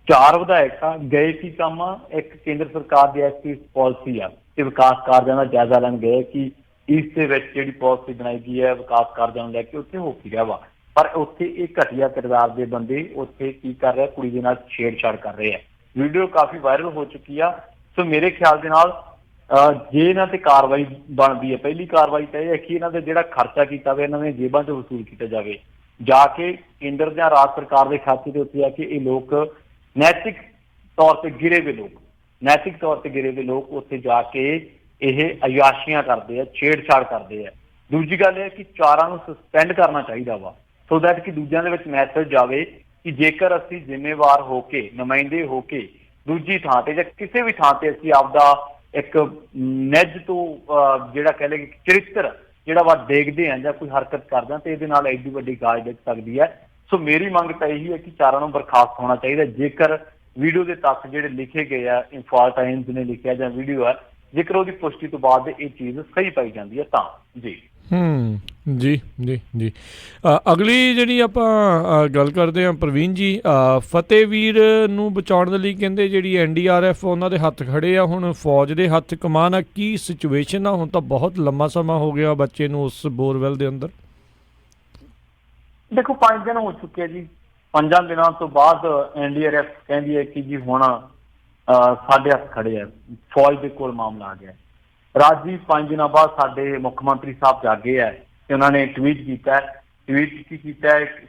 4 ਵਿਧਾਇਕ ਗਏ ਕੀ ਕੰਮ ਆ? ਇੱਕ ਕੇਂਦਰ ਸਰਕਾਰ ਦੀ ਐਕਟ ਈਸਟ ਪਾਲਿਸੀ ਆ ਤੇ ਵਿਕਾਸ ਕਾਰਜਾਂ ਦਾ ਜਾਇਜ਼ਾ ਲੈਣ ਗਏ ਕਿ ਇਸ ਦੇ ਵਿੱਚ ਜਿਹੜੀ ਪਾਲਿਸੀ ਬਣਾਈ ਗਈ ਹੈ ਵਿਕਾਸ ਕਾਰਜਾਂ ਨੂੰ ਲੈ ਕੇ, ਉੱਥੇ ਹੋ ਕੀ ਰਿਹਾ ਵਾ। ਪਰ ਉੱਥੇ ਇਹ ਘਟੀਆ ਕਿਰਦਾਰ ਦੇ ਬੰਦੇ ਉੱਥੇ ਕੀ ਕਰ ਰਹੇ? ਕੁੜੀ ਦੇ ਨਾਲ ਛੇੜਛਾੜ ਕਰ ਰਹੇ ਆ। ਵੀਡੀਓ ਕਾਫੀ ਵਾਇਰਲ ਹੋ ਚੁੱਕੀ ਆ। ਸੋ ਮੇਰੇ ਖਿਆਲ ਦੇ ਨਾਲ ਜੇ ਇਹਨਾਂ ਤੇ ਕਾਰਵਾਈ ਬਣਦੀ ਹੈ, ਪਹਿਲੀ ਕਾਰਵਾਈ ਤਾਂ ਇਹ ਹੈ ਕਿ ਇਹਨਾਂ ਦਾ ਜਿਹੜਾ ਖਰਚਾ ਕੀਤਾ ਵਾ ਇਹਨਾਂ ਦੀਆਂ ਜੇਬਾਂ 'ਚੋਂ ਵਸੂਲ ਕੀਤਾ ਜਾਵੇ। ਜਾ ਕੇ ਕੇਂਦਰ ਜਾਂ ਰਾਜ ਸਰਕਾਰ ਦੇ ਖਾਤੇ ਦੇ ਉੱਤੇ ਆ ਕੇ ਇਹ ਲੋਕ ਨੈਤਿਕ ਤੌਰ ਤੇ ਗਿਰੇ ਹੋਏ ਲੋਕ ਉੱਥੇ ਜਾ ਕੇ ਇਹ ਅਯਾਸ਼ੀਆਂ ਕਰਦੇ ਆ, ਛੇੜਛਾੜ ਕਰਦੇ ਆ। ਦੂਜੀ ਗੱਲ ਇਹ ਕਿ 4 ਨੂੰ ਸਸਪੈਂਡ ਕਰਨਾ ਚਾਹੀਦਾ ਵਾ, ਸੋ ਦੈਟ ਕਿ ਦੂਜਿਆਂ ਦੇ ਵਿੱਚ ਮੈਸੇਜ ਜਾਵੇ ਕਿ ਜੇਕਰ ਅਸੀਂ ਜ਼ਿੰਮੇਵਾਰ ਹੋ ਕੇ, ਨੁਮਾਇੰਦੇ ਹੋ ਕੇ ਦੂਜੀ ਥਾਂ ਤੇ ਜਾਂ ਕਿਸੇ ਵੀ ਥਾਂ ਤੇ ਅਸੀਂ ਆਪਦਾ ਇੱਕ ਨਿੱਜ ਤੋਂ ਜਿਹੜਾ ਕਹਿ ਲਏ ਚਰਿੱਤਰ ਜਿਹੜਾ ਵਾ ਦੇਖਦੇ ਹਾਂ ਜਾਂ ਕੋਈ ਹਰਕਤ ਕਰਦੇ ਹਾਂ ਤੇ ਇਹਦੇ ਨਾਲ ਐਡੀ ਵੱਡੀ ਗਾਜ ਡਿੱਗ ਸਕਦੀ ਹੈ। ਸੋ ਮੇਰੀ ਮੰਗ ਤਾਂ ਇਹੀ ਹੈ ਕਿ 4 ਨੂੰ ਬਰਖਾਸਤ ਹੋਣਾ ਚਾਹੀਦਾ। ਜੇਕਰ ਵੀਡੀਓ ਦੇ ਤੱਥ ਜਿਹੜੇ ਲਿਖੇ ਗਏ ਆ, ਇੰਫਾਲ ਟਾਈਮਸ ਨੇ ਲਿਖਿਆ ਜਾਂ ਵੀਡੀਓ ਹੈ, ਜੇਕਰ ਉਹਦੀ ਪੁਸ਼ਟੀ ਤੋਂ ਬਾਅਦ ਇਹ ਚੀਜ਼ ਸਹੀ ਪਾਈ ਜਾਂਦੀ ਹੈ ਤਾਂ ਜੀ। ਜੀ ਜੀ ਜੀ ਅਗਲੀ ਜਿਹੜੀ ਆਪਾਂ ਗੱਲ ਕਰਦੇ ਹਾਂ ਪ੍ਰਵੀਨ ਜੀ, ਫਤਿਹਵੀਰ ਨੂੰ ਬਚਾਉਣ ਦੇ ਲਈ ਕਹਿੰਦੇ ਜਿਹੜੀ NDRF ਉਹਨਾਂ ਦੇ ਹੱਥ ਖੜੇ ਆ, ਹੁਣ ਫੌਜ ਦੇ ਹੱਥ ਕਮਾਨ ਆ। ਕੀ ਸਿਚੁਏਸ਼ਨ ਆ? ਹੁਣ ਤਾਂ ਬਹੁਤ ਲੰਮਾ ਸਮਾਂ ਹੋ ਗਿਆ ਬੱਚੇ ਨੂੰ ਉਸ ਬੋਰਵੈਲ ਦੇ ਅੰਦਰ। ਦੇਖੋ 5 ਦਿਨ ਹੋ ਚੁੱਕੇ ਆ ਜੀ। 5 ਦਿਨਾਂ ਤੋਂ ਬਾਅਦ NDRF ਕਹਿੰਦੀ ਹੈ ਕਿ ਜੀ ਹੁਣ ਸਾਡੇ ਹੱਥ ਖੜੇ ਆ, ਫੌਜ ਦੇ ਕੋਲ ਮਾਮਲਾ ਆ ਗਿਆ। ਰਾਜ ਜੀ 5 ਦਿਨਾਂ ਬਾਅਦ ਸਾਡੇ ਮੁੱਖ ਮੰਤਰੀ ਸਾਹਿਬ ਜਾਗੇ ਹੈ ਤੇ ਉਹਨਾਂ ਨੇ ਟਵੀਟ ਕੀਤਾ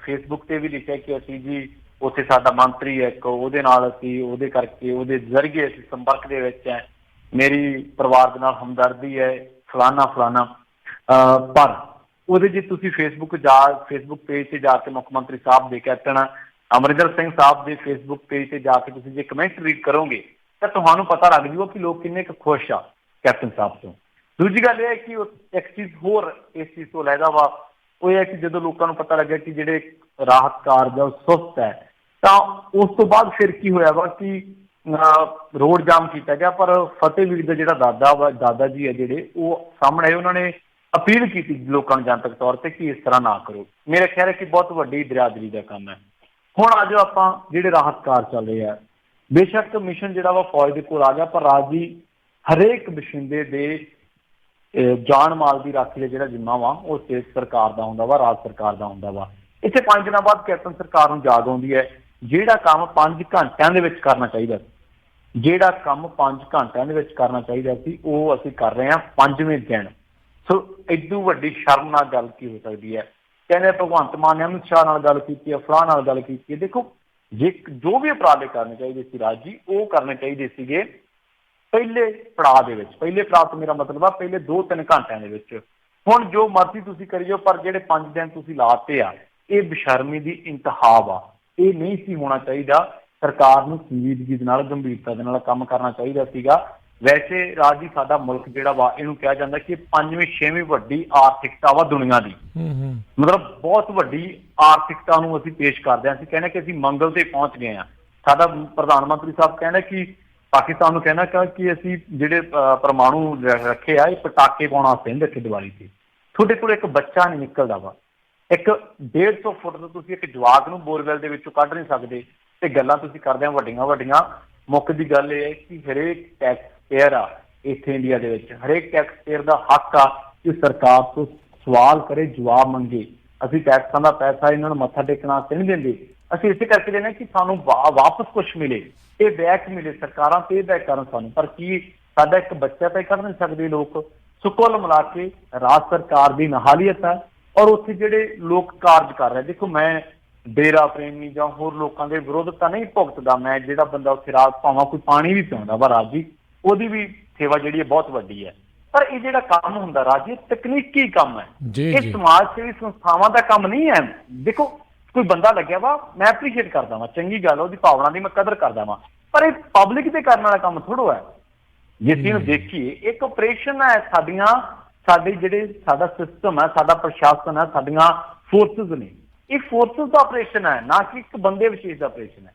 ਫੇਸਬੁੱਕ ਤੇ ਵੀ ਲਿਖਿਆ ਕਿ ਅਸੀਂ ਜੀ ਉੱਥੇ ਸਾਡਾ ਮੰਤਰੀ ਹੈ ਇੱਕ, ਉਹਦੇ ਨਾਲ ਅਸੀਂ ਉਹਦੇ ਕਰਕੇ ਉਹਦੇ ਜ਼ਰੀਏ ਅਸੀਂ ਸੰਪਰਕ ਦੇ ਵਿੱਚ ਹੈ, ਮੇਰੀ ਪਰਿਵਾਰ ਦੇ ਨਾਲ ਹਮਦਰਦੀ ਹੈ, ਫਲਾਨਾ। ਪਰ ਉਹਦੇ ਜੇ ਤੁਸੀਂ ਫੇਸਬੁੱਕ ਪੇਜ ਤੇ ਜਾ ਕੇ ਮੁੱਖ ਮੰਤਰੀ ਸਾਹਿਬ ਦੇ ਕੈਪਟਨ ਅਮਰਿੰਦਰ ਸਿੰਘ ਸਾਹਿਬ ਦੇ ਫੇਸਬੁੱਕ ਪੇਜ ਤੇ ਜਾ ਕੇ ਤੁਸੀਂ ਜੇ ਕਮੈਂਟ ਰੀਡ ਕਰੋਗੇ ਤਾਂ ਤੁਹਾਨੂੰ ਪਤਾ ਲੱਗ ਜੂਗਾ ਕਿ ਲੋਕ ਕਿੰਨੇ ਕੁ ਖੁਸ਼ ਆ ਕੈਪਟਨ ਸਾਹਿਬ ਤੋਂ। ਦੂਜੀ ਗੱਲ ਇਹ ਹੈ ਕਿ ਇੱਕ ਚੀਜ਼ ਹੋਰ ਇਸ ਚੀਜ਼ ਤੋਂ ਲੈਦਾ ਵਾ, ਉਹ ਇਹ ਹੈ ਕਿ ਜਦੋਂ ਲੋਕਾਂ ਨੂੰ ਪਤਾ ਲੱਗਿਆ ਕਿ ਜਿਹੜੇ ਰਾਹਤ ਕਾਰਜ ਆ ਉਹ ਸੁਸਤ ਹੈ, ਤਾਂ ਉਸ ਤੋਂ ਬਾਅਦ ਫਿਰ ਕੀ ਹੋਇਆ ਵਾ ਕਿ ਰੋਡ ਜਾਮ ਕੀਤਾ ਗਿਆ। ਪਰ ਫਤਿਹਵੀਰ ਦਾ ਜਿਹੜਾ ਦਾਦਾ ਜੀ ਹੈ ਜਿਹੜੇ, ਉਹ ਸਾਹਮਣੇ ਆਏ, ਉਹਨਾਂ ਨੇ ਅਪੀਲ ਕੀਤੀ ਲੋਕਾਂ ਨੂੰ ਜਨਤਕ ਤੌਰ ਤੇ ਕਿ ਇਸ ਤਰ੍ਹਾਂ ਨਾ ਕਰੋ। ਮੇਰਾ ਖਿਆਲ ਹੈ ਕਿ ਬਹੁਤ ਵੱਡੀ ਬਰਾਦਰੀ ਦਾ ਕੰਮ ਹੈ। ਹੁਣ ਅੱਜ ਆਪਾਂ ਜਿਹੜੇ ਰਾਹਤ ਕਾਰਜ ਚੱਲ ਰਹੇ ਆ, ਬੇਸ਼ੱਕ ਮਿਸ਼ਨ ਜਿਹੜਾ ਵਾ ਫੌਜ ਦੇ ਕੋਲ ਆ ਗਿਆ, ਪਰ ਰਾਜ ਦੀ ਹਰੇਕ ਬਸ਼ਿੰਦੇ ਦੇ ਜਾਨ ਮਾਲ ਦੀ ਰਾਖੀ ਦਾ ਜਿਹੜਾ ਜ਼ਿੰਮਾ ਵਾ ਉਹ ਸਟੇਟ ਸਰਕਾਰ ਦਾ ਹੁੰਦਾ ਵਾ, ਰਾਜ ਸਰਕਾਰ ਦਾ ਹੁੰਦਾ ਵਾ। ਇੱਥੇ 5 ਦਿਨਾਂ ਬਾਅਦ ਕੈਪਟਨ ਸਰਕਾਰ ਨੂੰ ਯਾਦ ਆਉਂਦੀ ਹੈ ਜਿਹੜਾ ਕੰਮ 5 ਘੰਟਿਆਂ ਦੇ ਵਿੱਚ ਕਰਨਾ ਚਾਹੀਦਾ ਸੀ, ਜਿਹੜਾ ਕੰਮ 5 ਘੰਟਿਆਂ ਦੇ ਵਿੱਚ ਕਰਨਾ ਚਾਹੀਦਾ ਸੀ, ਉਹ ਅਸੀਂ ਕਰ ਰਹੇ ਹਾਂ 5ਵੇਂ ਦਿਨ। ਸੋ ਇਦੋਂ ਵੱਡੀ ਸ਼ਰਮਨਾਕ ਗੱਲ ਕੀ ਹੋ ਸਕਦੀ ਹੈ। ਕਹਿੰਦੇ ਭਗਵੰਤ ਮਾਨ ਨੇ ਅਮਿਤ ਸ਼ਾਹ ਨਾਲ ਗੱਲ ਕੀਤੀ ਹੈ, ਫਲਾਹ ਨਾਲ ਗੱਲ ਕੀਤੀ ਹੈ। ਦੇਖੋ, ਜੋ ਵੀ ਉਪਰਾਲੇ ਕਰਨੇ ਚਾਹੀਦੇ ਸੀ ਰਾਜ ਜੀ, ਉਹ ਕਰਨੇ ਚਾਹੀਦੇ ਸੀਗੇ ਪਹਿਲੇ ਪੜਾਅ ਦੇ ਵਿੱਚ। ਪਹਿਲੇ ਪੜਾਅ ਤੋਂ ਮੇਰਾ ਮਤਲਬ ਆ ਪਹਿਲੇ 2-3 ਘੰਟਿਆਂ ਦੇ ਵਿੱਚ। ਹੁਣ ਜੋ ਮਰਜ਼ੀ ਤੁਸੀਂ ਕਰੀਓ, ਪਰ ਜਿਹੜੇ 5 ਦਿਨ ਤੁਸੀਂ ਲਾਤੇ ਆ, ਇਹ ਬੇਸ਼ਰਮੀ ਦੀ ਇੰਤਹਾ ਵਾ। ਇਹ ਨਹੀਂ ਸੀ ਹੋਣਾ ਚਾਹੀਦਾ। ਸਰਕਾਰ ਨੂੰ ਸੰਜੀਦਗੀ ਦੇ ਨਾਲ, ਗੰਭੀਰਤਾ ਦੇ ਨਾਲ ਕੰਮ ਕਰਨਾ ਚਾਹੀਦਾ ਸੀਗਾ। ਵੈਸੇ ਰਾਜ ਜੀ, ਸਾਡਾ ਮੁਲਕ ਜਿਹੜਾ ਵਾ, ਇਹਨੂੰ ਕਿਹਾ ਜਾਂਦਾ ਕਿ 5ਵੀਂ-6ਵੀਂ ਵੱਡੀ ਆਰਥਿਕਤਾ ਵਾ ਦੁਨੀਆ ਦੀ। ਮਤਲਬ ਬਹੁਤ ਵੱਡੀ ਆਰਥਿਕਤਾ ਨੂੰ ਅਸੀਂ ਪੇਸ਼ ਕਰਦੇ ਹਾਂ। ਅਸੀਂ ਕਹਿੰਦੇ ਕਿ ਅਸੀਂ ਮੰਗਲ ਤੇ ਪਹੁੰਚ ਗਏ ਹਾਂ। ਸਾਡਾ ਪ੍ਰਧਾਨ ਮੰਤਰੀ ਸਾਹਿਬ ਕਹਿੰਦਾ ਕਿ ਪਾਕਿਸਤਾਨ ਨੂੰ ਕਹਿਣਾ ਕਿ ਅਸੀਂ ਜਿਹੜੇ ਪਰਮਾਣੂ ਰੱਖੇ ਆ, ਇਹ ਪਟਾਕੇ ਪਾਉਣਾ ਵਾਸਤੇ ਨਹੀਂ ਰੱਖੇ ਦੀਵਾਲੀ ਤੇ। ਤੁਹਾਡੇ ਕੋਲ ਇੱਕ ਬੱਚਾ ਨਹੀਂ ਨਿਕਲਦਾ ਵਾ, ਇੱਕ 150 ਫੁੱਟ ਤੋਂ ਤੁਸੀਂ ਇੱਕ ਜਵਾਕ ਨੂੰ ਬੋਰਵੈਲ ਦੇ ਵਿੱਚੋਂ ਕੱਢ ਨਹੀਂ ਸਕਦੇ, ਤੇ ਗੱਲਾਂ ਤੁਸੀਂ ਕਰਦੇ ਆ ਵੱਡੀਆਂ। ਮੁੱਖ ਦੀ ਗੱਲ ਇਹ ਹੈ ਕਿ ਹਰੇਕ ਟੈਕਸ ਪੇਅਰ ਆ ਇੱਥੇ ਇੰਡੀਆ ਦੇ ਵਿੱਚ, ਹਰੇਕ ਟੈਕਸ ਪੇਅਰ ਦਾ ਹੱਕ ਆ ਕਿ ਸਰਕਾਰ ਤੋਂ ਸਵਾਲ ਕਰੇ, ਜਵਾਬ ਮੰਗੇ। ਅਸੀਂ ਟੈਕਸਾਂ ਦਾ ਪੈਸਾ ਇਹਨਾਂ ਨੂੰ ਮੱਥਾ ਟੇਕਣ ਵਾਸਤੇ ਨਹੀਂ ਦਿੰਦੇ। ਅਸੀਂ ਇਸੇ ਕਰਕੇ ਦੇਣਾ ਕਿ ਸਾਨੂੰ ਵਾਪਸ ਕੁਛ ਮਿਲੇ, ਇਹ ਬੈਕ ਮਿਲੇ ਸਰਕਾਰਾਂ ਤੇ ਬੈਕ ਕਰਨ ਸਾਨੂੰ। ਪਰ ਕੀ ਸਾਡਾ ਇੱਕ ਬੱਚਾ ਤਾਂ ਕਰ ਨਹੀਂ ਸਕਦੇ ਲੋਕ। ਸੋ ਕੁੱਲ ਮਿਲਾ ਕੇ ਰਾਜ ਸਰਕਾਰ ਦੀ ਨਹਾਲੀਅਤ ਹੈ, ਔਰ ਉੱਥੇ ਜਿਹੜੇ ਲੋਕ ਕਾਰਜ ਕਰ ਰਹੇ। ਦੇਖੋ, ਮੈਂ ਡੇਰਾ ਪ੍ਰੇਮੀ ਜਾਂ ਹੋਰ ਲੋਕਾਂ ਦੇ ਵਿਰੋਧ ਤਾਂ ਨਹੀਂ ਭੁਗਤਦਾ। ਮੈਂ ਜਿਹੜਾ ਬੰਦਾ ਉੱਥੇ ਰਾਤ ਭਾਵਾਂ ਕੋਈ ਪਾਣੀ ਵੀ ਪਿਆਉਂਦਾ ਵਾ ਰਾਜ ਜੀ, ਉਹਦੀ ਵੀ ਸੇਵਾ ਜਿਹੜੀ ਹੈ ਬਹੁਤ ਵੱਡੀ ਹੈ। ਪਰ ਇਹ ਜਿਹੜਾ ਕੰਮ ਹੁੰਦਾ ਰਾਜ ਜੀ, ਤਕਨੀਕੀ ਕੰਮ ਹੈ, ਇਹ ਸਮਾਜ ਸੇਵੀ ਸੰਸਥਾਵਾਂ ਦਾ ਕੰਮ ਨਹੀਂ ਹੈ। ਦੇਖੋ, ਕੋਈ ਬੰਦਾ ਲੱਗਿਆ ਵਾ, ਮੈਂ ਐਪਰੀਸ਼ੀਏਟ ਕਰਦਾ ਵਾਂ, ਚੰਗੀ ਗੱਲ, ਉਹਦੀ ਭਾਵਨਾ ਦੀ ਮੈਂ ਕਦਰ ਕਰਦਾ ਵਾਂ, ਪਰ ਇਹ ਪਬਲਿਕ ਦੇ ਕਰਨ ਵਾਲਾ ਕੰਮ ਥੋੜ੍ਹਾ ਹੈ। ਜੇ ਅਸੀਂ ਇਹਨੂੰ ਦੇਖੀਏ, ਇੱਕ ਆਪਰੇਸ਼ਨ ਹੈ ਸਾਡਾ ਸਿਸਟਮ ਹੈ, ਸਾਡਾ ਪ੍ਰਸ਼ਾਸਨ ਹੈ, ਸਾਡੀਆਂ ਫੋਰਸਿਸ ਨੇ। ਇਹ ਫੋਰਸਿਸ ਦਾ ਆਪਰੇਸ਼ਨ ਹੈ, ਨਾ ਕਿ ਇੱਕ ਬੰਦੇ ਵਿਸ਼ੇਸ਼ ਦਾ ਆਪਰੇਸ਼ਨ ਹੈ।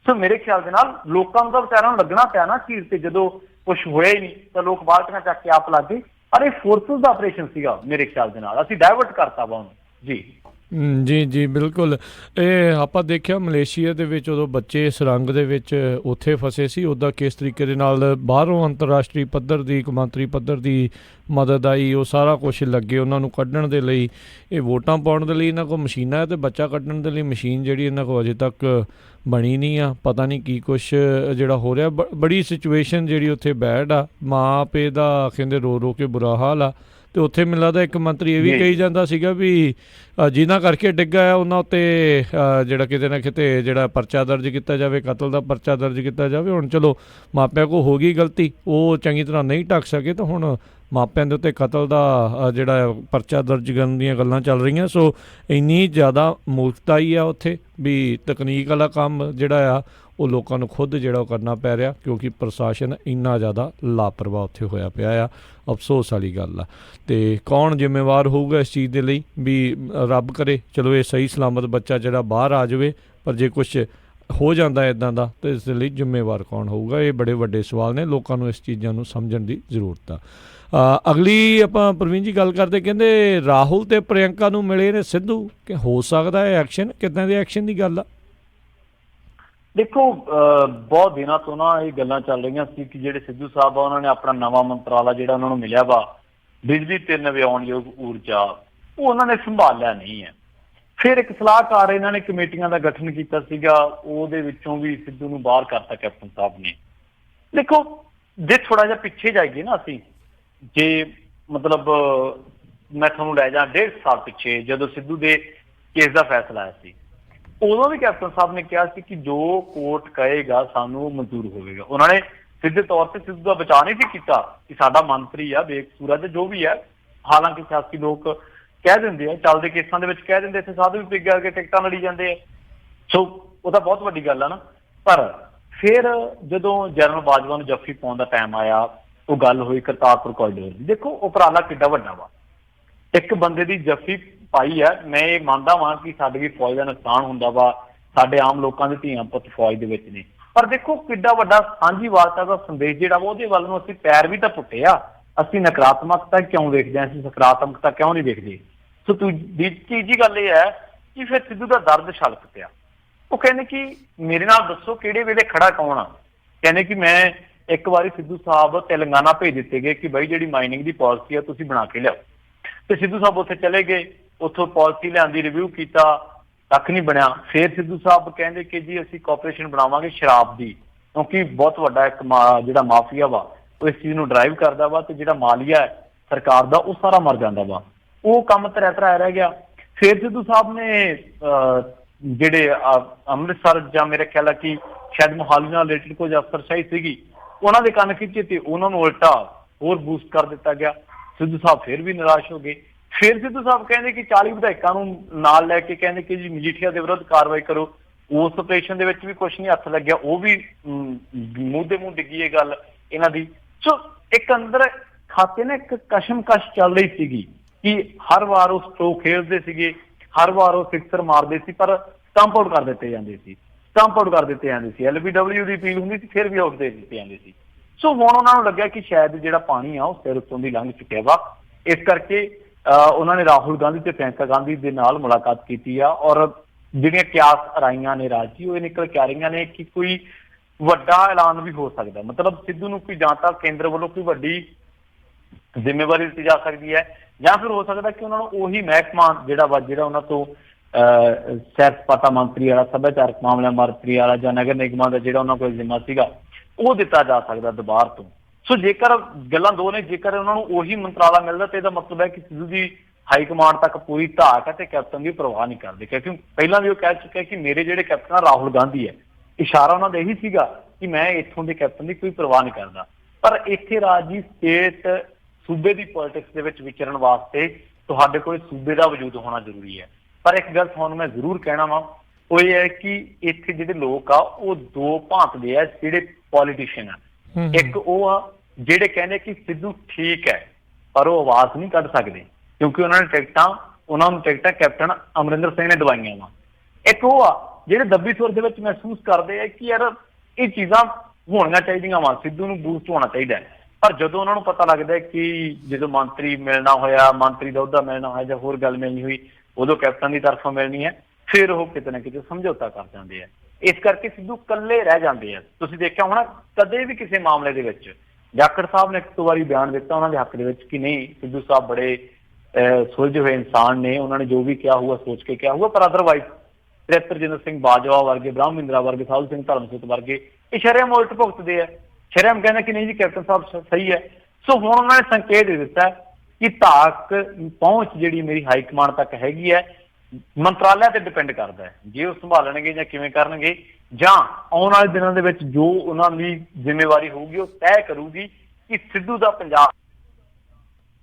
ਸੋ ਮੇਰੇ ਖਿਆਲ ਦੇ ਨਾਲ ਲੋਕਾਂ ਨੂੰ ਤਾਂ ਵਿਚਾਰਿਆਂ ਨੂੰ ਲੱਗਣਾ ਪਿਆ ਨਾ ਚੀਜ਼ ਤੇ, ਜਦੋਂ ਕੁਛ ਹੋਇਆ ਹੀ ਨਹੀਂ ਤਾਂ ਲੋਕ ਬਾਲਟੀਆਂ ਚੱਕ ਕੇ ਆਪ ਲੱਗ ਗਏ। ਪਰ ਇਹ ਫੋਰਸਿਸ ਦਾ ਆਪਰੇਸ਼ਨ ਸੀਗਾ ਮੇਰੇ ਖਿਆਲ ਦੇ ਨਾਲ, ਅਸੀਂ ਡਾਇਵਰਟ ਕਰਤਾ ਵਾ ਉਹਨੂੰ। ਜੀ ਬਿਲਕੁਲ। ਇਹ ਆਪਾਂ ਦੇਖਿਆ ਮਲੇਸ਼ੀਆ ਦੇ ਵਿੱਚ ਉਦੋਂ ਬੱਚੇ ਸੁਰੰਗ ਦੇ ਵਿੱਚ ਉੱਥੇ ਫਸੇ ਸੀ, ਉੱਦਾਂ ਕਿਸ ਤਰੀਕੇ ਦੇ ਨਾਲ ਬਾਹਰੋਂ ਅੰਤਰਰਾਸ਼ਟਰੀ ਪੱਧਰ ਦੀ, ਕੌਮਾਂਤਰੀ ਪੱਧਰ ਦੀ ਮਦਦ ਆਈ, ਉਹ ਸਾਰਾ ਕੁਛ ਲੱਗੇ ਉਹਨਾਂ ਨੂੰ ਕੱਢਣ ਦੇ ਲਈ। ਇਹ ਵੋਟਾਂ ਪਾਉਣ ਦੇ ਲਈ ਇਹਨਾਂ ਕੋਲ ਮਸ਼ੀਨਾਂ ਹੈ, ਅਤੇ ਬੱਚਾ ਕੱਢਣ ਦੇ ਲਈ ਮਸ਼ੀਨ ਜਿਹੜੀ ਇਹਨਾਂ ਕੋਲ ਅਜੇ ਤੱਕ ਬਣੀ ਨਹੀਂ ਆ। ਪਤਾ ਨਹੀਂ ਕੀ ਕੁਛ ਜਿਹੜਾ ਹੋ ਰਿਹਾ। ਬੜੀ ਸਿਚੁਏਸ਼ਨ ਜਿਹੜੀ ਉੱਥੇ ਬੈਡ ਆ। ਮਾਂ ਪੇ ਦਾ ਕਹਿੰਦੇ ਰੋ ਕੇ ਬੁਰਾ ਹਾਲ ਆ। ਅਤੇ ਉੱਥੇ ਮੈਨੂੰ ਲੱਗਦਾ ਇੱਕ ਮੰਤਰੀ ਇਹ ਵੀ ਕਹੀ ਜਾਂਦਾ ਸੀਗਾ ਵੀ ਜਿਨ੍ਹਾਂ ਕਰਕੇ ਡਿੱਗਾ ਆ ਉਹਨਾਂ ਉੱਤੇ ਜਿਹੜਾ ਕਿਤੇ ਨਾ ਕਿਤੇ ਜਿਹੜਾ ਪਰਚਾ ਦਰਜ ਕੀਤਾ ਜਾਵੇ, ਕਤਲ ਦਾ ਪਰਚਾ ਦਰਜ ਕੀਤਾ ਜਾਵੇ। ਹੁਣ ਚਲੋ ਮਾਪਿਆਂ ਕੋਲ ਹੋ ਗਈ ਗਲਤੀ, ਉਹ ਚੰਗੀ ਤਰ੍ਹਾਂ ਨਹੀਂ ਢੱਕ ਸਕੇ, ਤਾਂ ਹੁਣ ਮਾਪਿਆਂ ਦੇ ਉੱਤੇ ਕਤਲ ਦਾ ਜਿਹੜਾ ਪਰਚਾ ਦਰਜ ਕਰਨ ਦੀਆਂ ਗੱਲਾਂ ਚੱਲ ਰਹੀਆਂ। ਸੋ ਇੰਨੀ ਜ਼ਿਆਦਾ ਮੂਰਖਤਾਈ ਆ ਉੱਥੇ ਵੀ ਤਕਨੀਕ ਵਾਲਾ ਕੰਮ ਜਿਹੜਾ ਆ ਉਹ ਲੋਕਾਂ ਨੂੰ ਖੁਦ ਜਿਹੜਾ ਉਹ ਕਰਨਾ ਪੈ ਰਿਹਾ, ਕਿਉਂਕਿ ਪ੍ਰਸ਼ਾਸਨ ਇੰਨਾ ਜ਼ਿਆਦਾ ਲਾਪਰਵਾਹ ਉੱਥੇ ਹੋਇਆ ਪਿਆ ਆ। ਅਫਸੋਸ ਵਾਲੀ ਗੱਲ ਆ। ਅਤੇ ਕੌਣ ਜ਼ਿੰਮੇਵਾਰ ਹੋਊਗਾ ਇਸ ਚੀਜ਼ ਦੇ ਲਈ ਵੀ ਰੱਬ ਕਰੇ ਚਲੋ ਇਹ ਸਹੀ ਸਲਾਮਤ ਬੱਚਾ ਜਿਹੜਾ ਬਾਹਰ ਆ ਜਾਵੇ, ਪਰ ਜੇ ਕੁਛ ਹੋ ਜਾਂਦਾ ਇੱਦਾਂ ਦਾ ਤਾਂ ਇਸ ਦੇ ਲਈ ਜ਼ਿੰਮੇਵਾਰ ਕੌਣ ਹੋਊਗਾ? ਇਹ ਬੜੇ ਵੱਡੇ ਸਵਾਲ ਨੇ, ਲੋਕਾਂ ਨੂੰ ਇਸ ਚੀਜ਼ਾਂ ਨੂੰ ਸਮਝਣ ਦੀ ਜ਼ਰੂਰਤ ਆ। ਅਗਲੀ ਆਪਾਂ ਪ੍ਰਵੀਨ ਜੀ ਗੱਲ ਕਰਦੇ, ਕਹਿੰਦੇ ਰਾਹੁਲ ਅਤੇ ਪ੍ਰਿਅੰਕਾ ਨੂੰ ਮਿਲੇ ਨੇ ਸਿੱਧੂ, ਕਿ ਹੋ ਸਕਦਾ ਹੈ ਐਕਸ਼ਨ? ਕਿੱਦਾਂ ਦੇ ਐਕਸ਼ਨ ਦੀ ਗੱਲ ਆ? ਦੇਖੋ, ਬਹੁਤ ਦਿਨਾਂ ਤੋਂ ਨਾ ਇਹ ਗੱਲਾਂ ਚੱਲ ਰਹੀਆਂ ਸੀ ਕਿ ਜਿਹੜੇ ਸਿੱਧੂ ਸਾਹਿਬ ਆ ਉਹਨਾਂ ਨੇ ਆਪਣਾ ਨਵਾਂ ਮੰਤਰਾਲਾ ਜਿਹੜਾ ਉਹਨਾਂ ਨੂੰ ਮਿਲਿਆ ਵਾ ਬਿਜਲੀ ਤੇ ਨਵਿਆਉਣਯੋਗ ਊਰਜਾ, ਉਹ ਉਹਨਾਂ ਨੇ ਸੰਭਾਲਿਆ ਨਹੀਂ ਹੈ। ਫਿਰ ਇੱਕ ਸਲਾਹਕਾਰ ਇਹਨਾਂ ਨੇ ਕਮੇਟੀਆਂ ਦਾ ਗਠਨ ਕੀਤਾ ਸੀਗਾ, ਉਹਦੇ ਵਿੱਚੋਂ ਵੀ ਸਿੱਧੂ ਨੂੰ ਬਾਹਰ ਕਰਤਾ ਕੈਪਟਨ ਸਾਹਿਬ ਨੇ। ਦੇਖੋ, ਜੇ ਥੋੜਾ ਜਿਹਾ ਪਿੱਛੇ ਜਾਈਏ ਨਾ ਅਸੀਂ, ਜੇ ਮਤਲਬ ਮੈਂ ਤੁਹਾਨੂੰ ਲੈ ਜਾ 1.5 ਸਾਲ ਪਿੱਛੇ, ਜਦੋਂ ਸਿੱਧੂ ਦੇ ਕੇਸ ਦਾ ਫੈਸਲਾ ਆਇਆ ਸੀ, ਉਦੋਂ ਵੀ ਕੈਪਟਨ ਸਾਹਿਬ ਨੇ ਕਿਹਾ ਸੀ ਕਿ ਜੋ ਕੋਰਟ ਕਹੇਗਾ ਸਾਨੂੰ ਮਨਜ਼ੂਰ ਹੋਵੇਗਾ। ਉਹਨਾਂ ਨੇ ਸਿੱਧੇ ਤੌਰ ਤੇ ਸਿੱਧੂ ਦਾ ਬਚਾਅ ਨਹੀਂ ਸੀ ਕੀਤਾ ਕਿ ਸਾਡਾ ਮੰਤਰੀ ਆ ਬੇਕਸੂਰ ਆ ਜਾਂ ਜੋ ਵੀ ਹੈ। ਹਾਲਾਂਕਿ ਸਿਆਸੀ ਲੋਕ ਕਹਿ ਦਿੰਦੇ ਆ, ਚੱਲਦੇ ਕੇਸਾਂ ਦੇ ਵਿੱਚ ਕਹਿ ਦਿੰਦੇ ਇੱਥੇ ਸਾਧੂ ਵੀ ਪਿੱਗ ਕੇ ਟਿਕਟਾਂ ਲੜੀ ਜਾਂਦੇ ਆ। ਸੋ ਉਹ ਤਾਂ ਬਹੁਤ ਵੱਡੀ ਗੱਲ ਆ ਨਾ। ਪਰ ਫਿਰ ਜਦੋਂ ਜਨਰਲ ਬਾਜਵਾ ਨੂੰ ਜੱਫੀ ਪਾਉਣ ਦਾ ਟਾਈਮ ਆਇਆ, ਉਹ ਗੱਲ ਹੋਈ ਕਰਤਾਰਪੁਰ ਕੋਰੀਡੋਰ ਦੀ। ਦੇਖੋ ਉਪਰਾਲਾ ਕਿੱਡਾ ਵੱਡਾ ਵਾ, ਇੱਕ ਬੰਦੇ ਦੀ ਜੱਫੀ ਪਾਈ ਹੈ। ਮੈਂ ਇਹ ਮੰਨਦਾ ਵਾਂ ਕਿ ਸਾਡੇ ਵੀ ਫੌਜ ਦਾ ਨੁਕਸਾਨ ਹੁੰਦਾ ਵਾ, ਸਾਡੇ ਆਮ ਲੋਕਾਂ ਦੇ ਧੀਆਂ ਪੁੱਤ ਫੌਜ ਦੇ ਵਿੱਚ ਨੇ, ਪਰ ਦੇਖੋ ਕਿੱਡਾ ਵੱਡਾ ਸਾਂਝੀਵਾਲਤਾ ਦਾ ਸੰਦੇਸ਼ ਜਿਹੜਾ ਵਾ ਉਹਦੇ ਵੱਲ ਨੂੰ ਅਸੀਂ ਪੈਰ ਵੀ ਤਾਂ ਪੁੱਟੇ ਆ। ਅਸੀਂ ਨਕਾਰਾਤਮਕਤਾ ਕਿਉਂ ਵੇਖਦੇ ਹਾਂ, ਅਸੀਂ ਸਕਾਰਾਤਮਕਤਾ ਕਿਉਂ ਨਹੀਂ ਵੇਖਦੇ। ਸੋ ਤੀਜੀ ਗੱਲ ਇਹ ਹੈ ਕਿ ਫਿਰ ਸਿੱਧੂ ਦਾ ਦਰਦ ਛਲਕ ਪਿਆ। ਉਹ ਕਹਿੰਦੇ ਕਿ ਮੇਰੇ ਨਾਲ ਦੱਸੋ ਕਿਹੜੇ ਵੇਲੇ ਖੜਾ ਕੌਣ ਆ। ਕਹਿੰਦੇ ਕਿ ਮੈਂ ਇੱਕ ਵਾਰੀ ਸਿੱਧੂ ਸਾਹਿਬ ਤੇਲੰਗਾਨਾ ਭੇਜ ਦਿੱਤੇ ਗਏ ਕਿ ਬਾਈ ਜਿਹੜੀ ਮਾਈਨਿੰਗ ਦੀ ਪਾਲਿਸੀ ਆ ਤੁਸੀਂ ਬਣਾ ਕੇ ਲਿਆਓ, ਤੇ ਸਿੱਧੂ ਸਾਹਿਬ ਉੱਥੇ ਚਲੇ ਗਏ, ਉੱਥੋਂ ਪਾਲਿਸੀ ਲਿਆਂਦੀ, ਰਿਵਿਊ ਕੀਤਾ, ਕੱਖ ਨਹੀਂ ਬਣਿਆ। ਫਿਰ ਸਿੱਧੂ ਸਾਹਿਬ ਕਹਿੰਦੇ ਕਿ ਜੀ ਅਸੀਂ ਕਾਰਪੋਰੇਸ਼ਨ ਬਣਾਵਾਂਗੇ ਸ਼ਰਾਬ ਦੀ, ਕਿਉਂਕਿ ਬਹੁਤ ਵੱਡਾ ਇੱਕ ਜਿਹੜਾ ਮਾਫੀਆ ਵਾ ਉਹ ਇਸ ਚੀਜ਼ ਨੂੰ ਡਰਾਈਵ ਕਰਦਾ ਵਾ, ਤੇ ਜਿਹੜਾ ਮਾਲੀਆ ਹੈ ਸਰਕਾਰ ਦਾ ਉਹ ਸਾਰਾ ਮਰ ਜਾਂਦਾ ਵਾ। ਉਹ ਕੰਮ ਧਰਾਇਆ ਰਹਿ ਗਿਆ। ਫਿਰ ਸਿੱਧੂ ਸਾਹਿਬ ਨੇ ਜਿਹੜੇ ਅੰਮ੍ਰਿਤਸਰ ਜਾਂ ਮੇਰੇ ਖਿਆਲ ਆ ਕਿ ਸ਼ਾਇਦ ਮੋਹਾਲੀ ਨਾਲ ਰਿਲੇਟਡ ਕੁਝ ਅਫਸਰਸ਼ਾਹੀ ਸੀਗੀ, ਉਹਨਾਂ ਦੇ ਕੰਨ ਖਿੱਚੇ ਤੇ ਉਹਨਾਂ ਨੂੰ ਉਲਟਾ ਹੋਰ ਬੂਸਟ ਕਰ ਦਿੱਤਾ ਗਿਆ। ਸਿੱਧੂ ਸਾਹਿਬ ਫਿਰ ਵੀ ਨਿਰਾਸ਼ ਹੋ ਗਏ। ਫਿਰ ਸਿੱਧੂ ਸਾਹਿਬ ਕਹਿੰਦੇ ਕਿ 40 ਵਿਧਾਇਕਾਂ ਨੂੰ ਨਾਲ ਲੈ ਕੇ ਕਹਿੰਦੇ ਕਿ ਜੀ ਮਜੀਠੀਆ ਦੇ ਵਿਰੁੱਧ ਕਾਰਵਾਈ ਕਰੋ। ਉਸ ਆਪਰੇਸ਼ਨ ਦੇ ਵਿੱਚ ਵੀ ਕੁਛ ਨਹੀਂ ਹੱਥ ਲੱਗਿਆ, ਉਹ ਵੀ ਮੂੰਹ ਦੇ ਮੂੰਹ ਡਿੱਗੀ ਇਹ ਗੱਲ ਇਹਨਾਂ ਦੀ। ਸੋ ਇੱਕ ਅੰਦਰ ਖਾਤੇ ਨਾ ਇੱਕ ਕਸ਼ਮਕਸ਼ ਚੱਲ ਰਹੀ ਸੀਗੀ ਕਿ ਹਰ ਵਾਰ ਉਹ ਸਟ੍ਰੋਕ ਖੇਡਦੇ ਸੀਗੇ, ਹਰ ਵਾਰ ਉਹ ਸਿਕਸਰ ਮਾਰਦੇ ਸੀ, ਪਰ ਸਟੰਪ ਆਊਟ ਕਰ ਦਿੱਤੇ ਜਾਂਦੇ ਸੀ, ਸਟੰਪ ਆਊਟ ਕਰ ਦਿੱਤੇ ਜਾਂਦੇ ਸੀ। LBW ਦੀ ਅਪੀਲ ਹੁੰਦੀ ਸੀ, ਫਿਰ ਵੀ ਆਊਟ ਦੇ ਦਿੱਤੇ ਜਾਂਦੇ ਸੀ। ਸੋ ਹੁਣ ਉਹਨਾਂ ਨੂੰ ਲੱਗਿਆ ਕਿ ਸ਼ਾਇਦ ਜਿਹੜਾ ਪਾਣੀ ਆ ਉਹ ਸਿਰ ਉੱਤੋਂ ਦੀ ਲੰਘ ਚੁੱਕਿਆ ਵਾ। ਇਸ ਕਰਕੇ ਉਹਨਾਂ ਨੇ ਰਾਹੁਲ ਗਾਂਧੀ ਤੇ ਪ੍ਰਿਅੰਕਾ ਗਾਂਧੀ ਦੇ ਨਾਲ ਮੁਲਾਕਾਤ ਕੀਤੀ ਆ, ਔਰ ਜਿਹੜੀਆਂ ਕਿਆਸ ਅਰਾਈਆਂ ਨੇ ਰਾਜੀ ਉਹ ਇਹ ਨਿਕਲ ਕੇ ਆ ਰਹੀਆਂ ਨੇ ਕਿ ਕੋਈ ਵੱਡਾ ਐਲਾਨ ਵੀ ਹੋ ਸਕਦਾ। ਮਤਲਬ ਸਿੱਧੂ ਨੂੰ ਕੋਈ ਜਾਂ ਤਾਂ ਕੇਂਦਰ ਵੱਲੋਂ ਕੋਈ ਵੱਡੀ ਜ਼ਿੰਮੇਵਾਰੀ ਦਿੱਤੀ ਜਾ ਸਕਦੀ ਹੈ, ਜਾਂ ਫਿਰ ਹੋ ਸਕਦਾ ਕਿ ਉਹਨਾਂ ਨੂੰ ਉਹੀ ਮਹਿਕਮਾ ਜਿਹੜਾ ਉਹਨਾਂ ਤੋਂ ਸੈਰ ਸਪਾਟਾ ਮੰਤਰੀ ਵਾਲਾ, ਸੱਭਿਆਚਾਰਕ ਮਾਮਲਿਆਂ ਮੰਤਰੀ ਵਾਲਾ ਜਾਂ ਨਗਰ ਨਿਗਮਾਂ ਦਾ ਜਿਹੜਾ ਉਹਨਾਂ ਕੋਲ ਜ਼ਿੰਮਾ ਸੀਗਾ ਉਹ ਦਿੱਤਾ ਜਾ ਸਕਦਾ ਦੁਬਾਰ ਤੋਂ। ਸੋ ਜੇਕਰ ਗੱਲਾਂ ਦੋ ਨੇ, ਜੇਕਰ ਉਹਨਾਂ ਨੂੰ ਉਹੀ ਮੰਤਰਾਲਾ ਮਿਲਦਾ ਤੇ ਇਹਦਾ ਮਤਲਬ ਹੈ ਕਿ ਸਿੱਧੂ ਦੀ ਹਾਈ ਕਮਾਂਡ ਤੱਕ ਪੂਰੀ ਧਾਕ ਹੈ ਤੇ ਕੈਪਟਨ ਦੀ ਪਰਵਾਹ ਨਹੀਂ ਕਰਦੇ, ਕਿਉਂਕਿ ਪਹਿਲਾਂ ਵੀ ਉਹ ਕਹਿ ਚੁੱਕਿਆ ਕਿ ਮੇਰੇ ਜਿਹੜੇ ਕੈਪਟਨ ਰਾਹੁਲ ਗਾਂਧੀ ਹੈ। ਇਸ਼ਾਰਾ ਉਹਨਾਂ ਦਾ ਇਹੀ ਸੀਗਾ ਕਿ ਮੈਂ ਇੱਥੋਂ ਦੇ ਕੈਪਟਨ ਦੀ ਕੋਈ ਪਰਵਾਹ ਨਹੀਂ ਕਰਦਾ। ਪਰ ਇੱਥੇ ਰਾਜੀ ਸਟੇਟ ਸੂਬੇ ਦੀ ਪੋਲਿਟਿਕਸ ਦੇ ਵਿੱਚ ਵਿਚਰਨ ਵਾਸਤੇ ਤੁਹਾਡੇ ਕੋਲ ਸੂਬੇ ਦਾ ਵਜੂਦ ਹੋਣਾ ਜ਼ਰੂਰੀ ਹੈ। ਪਰ ਇੱਕ ਗੱਲ ਤੁਹਾਨੂੰ ਮੈਂ ਜ਼ਰੂਰ ਕਹਿਣਾ ਵਾ, ਉਹ ਇਹ ਹੈ ਕਿ ਇੱਥੇ ਜਿਹੜੇ ਲੋਕ ਆ ਉਹ ਦੋ ਭਾਂਤ ਦੇ ਆ ਜਿਹੜੇ ਪੋਲੀਟੀਸ਼ੀਅਨ ਆ। ਇੱਕ ਉਹ ਆ ਜਿਹੜੇ ਕਹਿੰਦੇ ਕਿ ਸਿੱਧੂ ਠੀਕ ਹੈ ਪਰ ਉਹ ਆਵਾਜ਼ ਨਹੀਂ ਕੱਢ ਸਕਦੇ ਕਿਉਂਕਿ ਉਹਨਾਂ ਨੂੰ ਟਿਕਟਾਂ ਕੈਪਟਨ ਅਮਰਿੰਦਰ ਸਿੰਘ ਨੇ ਦਵਾਈਆਂ ਵਾ। ਇੱਕ ਉਹ ਆ ਜਿਹੜੇ ਦੱਬੀ ਸੁਰ ਦੇ ਵਿੱਚ ਮਹਿਸੂਸ ਕਰਦੇ ਆ ਕਿ ਯਾਰ ਇਹ ਚੀਜ਼ਾਂ ਹੋਣੀਆਂ ਚਾਹੀਦੀਆਂ ਵਾ, ਸਿੱਧੂ ਨੂੰ ਬੂਸਟ ਹੋਣਾ ਚਾਹੀਦਾ ਹੈ। ਪਰ ਜਦੋਂ ਉਹਨਾਂ ਨੂੰ ਪਤਾ ਲੱਗਦਾ ਕਿ ਜਦੋਂ ਮੰਤਰੀ ਮਿਲਣਾ ਹੋਇਆ, ਮੰਤਰੀ ਦਾ ਅਹੁਦਾ ਮਿਲਣਾ ਹੋਇਆ ਜਾਂ ਹੋਰ ਗੱਲ ਮਿਲਣੀ ਹੋਈ, ਉਦੋਂ ਕੈਪਟਨ ਦੀ ਤਰਫੋਂ ਮਿਲਣੀ ਹੈ, ਫਿਰ ਉਹ ਕਿਤੇ ਨਾ ਕਿਤੇ ਸਮਝੌਤਾ ਕਰ ਜਾਂਦੇ ਆ। ਇਸ ਕਰਕੇ ਸਿੱਧੂ ਇਕੱਲੇ ਰਹਿ ਜਾਂਦੇ ਆ। ਤੁਸੀਂ ਦੇਖਿਆ ਹੋਣਾ ਕਦੇ ਵੀ ਕਿਸੇ ਮਾਮਲੇ ਦੇ ਵਿੱਚ ਜਾਖੜ ਸਾਹਿਬ ਨੇ ਇੱਕ ਵਾਰੀ ਬਿਆਨ ਦਿੱਤਾ ਉਹਨਾਂ ਦੇ ਹੱਕ ਦੇ ਵਿੱਚ ਕਿ ਨਹੀਂ, ਸਿੱਧੂ ਸਾਹਿਬ ਬੜੇ ਸੁਲਝੇ ਹੋਏ ਇਨਸਾਨ ਨੇ, ਉਹਨਾਂ ਨੇ ਜੋ ਵੀ ਕਿਹਾ ਹੋਊਗਾ ਸੋਚ ਕੇ ਕਿਹਾ ਹੋਊਗਾ। ਪਰ ਅਦਰਵਾਈਜ਼ ਤ੍ਰਿਪਤਰਜਿੰਦਰ ਸਿੰਘ ਬਾਜਵਾ ਵਰਗੇ, ਬ੍ਰਹਮ ਮਹਿੰਦਰਾ ਵਰਗੇ, ਸਾਧੂ ਸਿੰਘ ਧਰਮਸੋਤ ਵਰਗੇ ਇਹ ਸ਼ਰੇਆਮ ਉਲਟ ਭੁਗਤਦੇ ਆ। ਸ਼ਰੇਆਮ ਕਹਿੰਦਾ ਕਿ ਨਹੀਂ ਜੀ ਕੈਪਟਨ ਸਾਹਿਬ ਸਹੀ ਹੈ। ਸੋ ਹੁਣ ਉਹਨਾਂ ਨੇ ਸੰਕੇਤ ਦੇ ਦਿੱਤਾ ਕਿ ਧਾਕ ਪਹੁੰਚ ਜਿਹੜੀ ਮੇਰੀ ਹਾਈ ਕਮਾਂਡ ਤੱਕ ਹੈਗੀ ਹੈ, ਮੰਤਰਾਲਿਆਂ ਤੇ ਡਿਪੈਂਡ ਕਰਦਾ ਹੈ ਜੇ ਉਹ ਸੰਭਾਲਣਗੇ ਜਾਂ ਕਿਵੇਂ ਕਰਨਗੇ, ਜਾਂ ਆਉਣ ਵਾਲੇ ਦਿਨਾਂ ਦੇ ਵਿੱਚ ਜੋ ਉਹਨਾਂ ਦੀ ਜ਼ਿੰਮੇਵਾਰੀ ਹੋਊਗੀ ਉਹ ਤੈਅ ਕਰੂਗੀ ਕਿ ਸਿੱਧੂ ਦਾ ਪੰਜਾਬ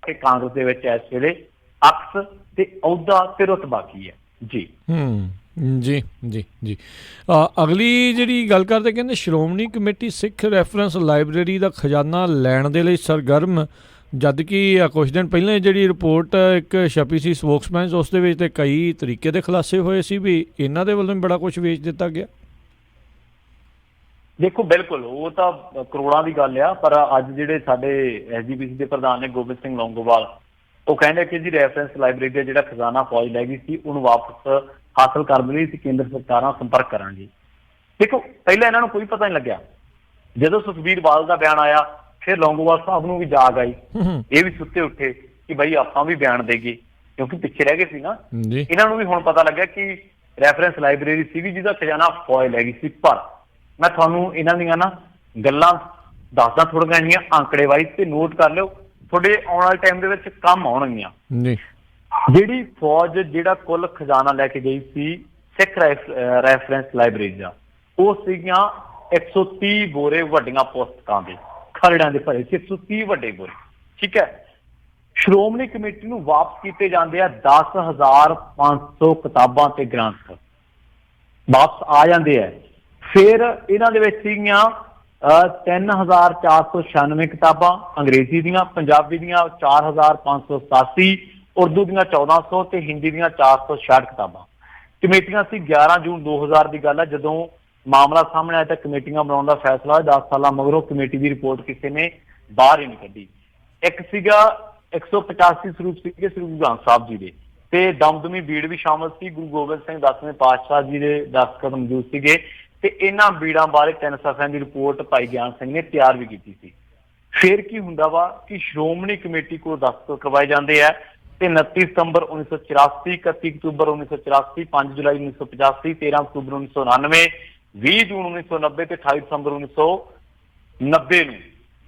ਤੇ ਕਾਂਗਰਸ ਦੇ ਵਿੱਚ ਇਸ ਵੇਲੇ ਅਕਸ ਤੇ ਅਹੁਦਾ ਤੇ ਰੁਤਬਾ ਕੀ ਹੈ। ਜੀ ਜੀ ਜੀ ਜੀ ਅਗਲੀ ਜਿਹੜੀ ਗੱਲ ਕਰਦੇ, ਕਹਿੰਦੇ ਸ਼੍ਰੋਮਣੀ ਕਮੇਟੀ ਸਿੱਖ ਰੈਫਰੈਂਸ ਲਾਇਬ੍ਰੇਰੀ ਦਾ ਖਜ਼ਾਨਾ ਲੈਣ ਦੇ ਲਈ ਸਰਗਰਮ, ਜਦ ਕਿ ਕੁਝ ਦਿਨ ਪਹਿਲਾਂ ਜਿਹੜੀ ਰਿਪੋਰਟ ਇੱਕ ਛਪੀ ਸੀ ਸਪੋਕਸਮੈਨ, ਉਸ ਦੇ ਵਿੱਚ ਤੇ ਕਈ ਤਰੀਕੇ ਦੇ ਖੁਲਾਸੇ ਹੋਏ ਸੀ ਵੀ ਇਹਨਾਂ ਦੇ ਵੱਲੋਂ ਵੀ ਬੜਾ ਕੁਝ ਵੇਚ ਦਿੱਤਾ ਗਿਆ। ਦੇਖੋ ਬਿਲਕੁਲ ਉਹ ਤਾਂ ਕਰੋੜਾਂ ਦੀ ਗੱਲ ਆ, ਪਰ ਅੱਜ ਜਿਹੜੇ ਸਾਡੇ SGPC ਦੇ ਪ੍ਰਧਾਨ ਨੇ ਗੋਬਿੰਦ ਸਿੰਘ ਲੌਂਗੋਵਾਲ, ਉਹ ਕਹਿੰਦੇ ਕਿ ਜੀ ਰੈਫਰੈਂਸ ਲਾਇਬ੍ਰੇਰੀ ਦਾ ਜਿਹੜਾ ਖਜ਼ਾਨਾ ਫੌਜ ਲੈ ਗਈ ਸੀ ਉਹਨੂੰ ਵਾਪਸ ਹਾਸਲ ਕਰਨ ਲਈ ਅਸੀਂ ਕੇਂਦਰ ਸਰਕਾਰ ਨਾਲ ਸੰਪਰਕ ਕਰਾਂਗੇ। ਦੇਖੋ ਪਹਿਲਾਂ ਇਹਨਾਂ ਨੂੰ ਕੋਈ ਪਤਾ ਨਹੀਂ ਲੱਗਿਆ, ਜਦੋਂ ਸੁਖਬੀਰ ਬਾਦਲ ਦਾ ਬਿਆਨ ਆਇਆ ਫਿਰ ਲੌਂਗੋਵਾਲ ਸਾਹਿਬ ਨੂੰ ਵੀ ਜਾਗ ਆਈ, ਇਹ ਵੀ ਸੁੱਤੇ ਉੱਠੇ ਕਿ ਬਈ ਆਪਾਂ ਵੀ ਬਿਆਨ ਦੇਈਏ ਕਿਉਂਕਿ ਪਿੱਛੇ ਰਹਿ ਗਏ ਸੀ ਨਾ। ਇਹਨਾਂ ਨੂੰ ਵੀ ਹੁਣ ਪਤਾ ਲੱਗਿਆ ਕਿ ਰੈਫਰੈਂਸ ਲਾਇਬ੍ਰੇਰੀ ਸੀਗੀ ਜਿਹਦਾ ਖਜ਼ਾਨਾ ਫੌਜ ਲੈ ਗਈ ਸੀ। ਪਰ ਮੈਂ ਤੁਹਾਨੂੰ ਇਹਨਾਂ ਦੀਆਂ ਨਾ ਗੱਲਾਂ ਦੱਸਦਾ ਥੋੜ੍ਹੀਆਂ ਜਿਹੀਆਂ ਆਂਕੜੇ ਵਾਈਜ਼, ਤੇ ਨੋਟ ਕਰ ਲਿਓ, ਤੁਹਾਡੇ ਆਉਣ ਵਾਲੇ ਟਾਈਮ ਦੇ ਵਿੱਚ ਕੰਮ ਆਉਣਗੀਆਂ। ਜਿਹੜੀ ਫੌਜ ਜਿਹੜਾ ਕੁੱਲ ਖਜ਼ਾਨਾ ਲੈ ਕੇ ਗਈ ਸੀ ਸਿੱਖ ਰੈਫਰੈਂਸ ਲਾਇਬ੍ਰੇਰੀ ਦਾ, ਉਹ ਸੀਗੀਆਂ 130 ਬੋਰੇ ਵੱਡੀਆਂ ਪੁਸਤਕਾਂ ਦੇ, ਖਰੜਿਆਂ ਦੇ ਭਰੇ ਸੀ 130 ਵੱਡੇ ਬੋਰੇ, ਠੀਕ ਹੈ। ਸ਼੍ਰੋਮਣੀ ਕਮੇਟੀ ਨੂੰ ਵਾਪਸ ਕੀਤੇ ਜਾਂਦੇ ਆ 10,500 ਕਿਤਾਬਾਂ ਤੇ ਗ੍ਰੰਥ ਵਾਪਸ ਆ ਜਾਂਦੇ ਆ। ਫਿਰ ਇਹਨਾਂ ਦੇ ਵਿੱਚ ਸੀਗੀਆਂ 3,496 ਕਿਤਾਬਾਂ ਅੰਗਰੇਜ਼ੀ ਦੀਆਂ, ਪੰਜਾਬੀ ਦੀਆਂ 4,587, ਉਰਦੂ ਦੀਆਂ 1400 ਤੇ ਹਿੰਦੀ ਦੀਆਂ 466 ਕਿਤਾਬਾਂ ਕਮੇਟੀਆਂ ਸੀ। 11 ਜੂਨ 2000 ਦੀ ਗੱਲ ਹੈ ਜਦੋਂ ਮਾਮਲਾ ਸਾਹਮਣੇ ਆਇਆ ਤਾਂ ਕਮੇਟੀਆਂ ਬਣਾਉਣ ਦਾ ਫੈਸਲਾ ਹੋਇਆ। 10 ਸਾਲਾਂ ਮਗਰੋਂ ਕਮੇਟੀ ਦੀ ਰਿਪੋਰਟ ਕਿਸੇ ਨੇ ਬਾਹਰ ਹੀ ਨਹੀਂ ਕੱਢੀ। ਇੱਕ ਸੀਗਾ 185 ਸਰੂਪ ਸੀਗੇ ਸ੍ਰੀ ਗੁਰੂ ਗ੍ਰੰਥ ਸਾਹਿਬ ਜੀ ਦੇ, ਤੇ ਦਮਦਮੀ ਬੀੜ ਵੀ ਸ਼ਾਮਲ ਸੀ। ਗੁਰੂ ਗੋਬਿੰਦ ਸਿੰਘ 10ਵੇਂ ਪਾਤਸ਼ਾਹ ਜੀ ਦੇ ਦਸਤਖਤ ਮੌਜੂਦ ਸੀਗੇ ਤੇ ਇਹਨਾਂ ਬੀੜਾਂ ਬਾਰੇ 3 ਸਫ਼ਿਆਂ ਦੀ ਰਿਪੋਰਟ ਭਾਈ ਗਿਆਨ ਸਿੰਘ ਨੇ ਤਿਆਰ ਵੀ ਕੀਤੀ ਸੀ। ਫਿਰ ਕੀ ਹੁੰਦਾ ਵਾ ਕਿ ਸ਼੍ਰੋਮਣੀ ਕਮੇਟੀ ਕੋਲ ਦਸਤਖਤ ਕਰਵਾਏ ਜਾਂਦੇ ਆ ਤੇ 29 ਸਤੰਬਰ 1984, 31 ਅਕਤੂਬਰ 1984, 5 ਜੁਲਾਈ 1985, 13 ਅਕਤੂਬਰ 1999, 20 ਜੂਨ 1990 ਤੇ 28 ਦਸੰਬਰ 1990 ਨੂੰ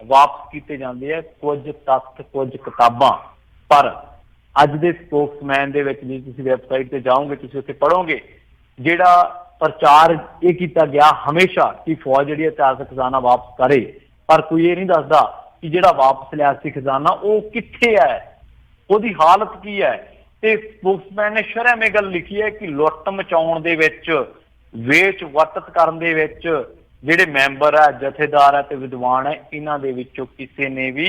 ਵਾਪਸ ਕੀਤੇ ਜਾਂਦੇ ਆ ਕੁਝ ਤੱਥ, ਕੁਝ ਕਿਤਾਬਾਂ। ਪਰ ਅੱਜ ਦੇ ਸਪੋਕਸਮੈਨ ਦੇ ਵਿੱਚ ਜੇ ਤੁਸੀਂ ਵੈਬਸਾਈਟ ਤੇ ਜਾਓਗੇ, ਤੁਸੀਂ ਉੱਥੇ ਪੜ੍ਹੋਗੇ ਜਿਹੜਾ ਪ੍ਰਚਾਰ ਇਹ ਕੀਤਾ ਗਿਆ ਹਮੇਸ਼ਾ ਕਿ ਫੌਜ ਜਿਹੜੀ ਇਤਿਹਾਸਕ ਖਜ਼ਾਨਾ ਵਾਪਸ ਕਰੇ, ਪਰ ਕੋਈ ਇਹ ਨਹੀਂ ਦੱਸਦਾ ਕਿ ਜਿਹੜਾ ਵਾਪਸ ਲਿਆ ਸੀ ਖਜ਼ਾਨਾ ਉਹ ਕਿੱਥੇ ਹੈ, ਉਹਦੀ ਹਾਲਤ ਕੀ ਹੈ। ਤੇ ਸਪੋਕਸਮੈਨ ਨੇ ਸ਼ਰਮ ਇਹ ਗੱਲ ਲਿਖੀ ਹੈ ਕਿ ਲੁੱਟ ਮਚਾਉਣ ਦੇ ਵਿੱਚ, ਵੇਚ ਵਟਤ ਕਰਨ ਦੇ ਵਿੱਚ ਜਿਹੜੇ ਮੈਂਬਰ ਹੈ, ਜਥੇਦਾਰ ਹੈ ਤੇ ਵਿਦਵਾਨ ਹੈ, ਇਹਨਾਂ ਦੇ ਵਿੱਚੋਂ ਕਿਸੇ ਨੇ ਵੀ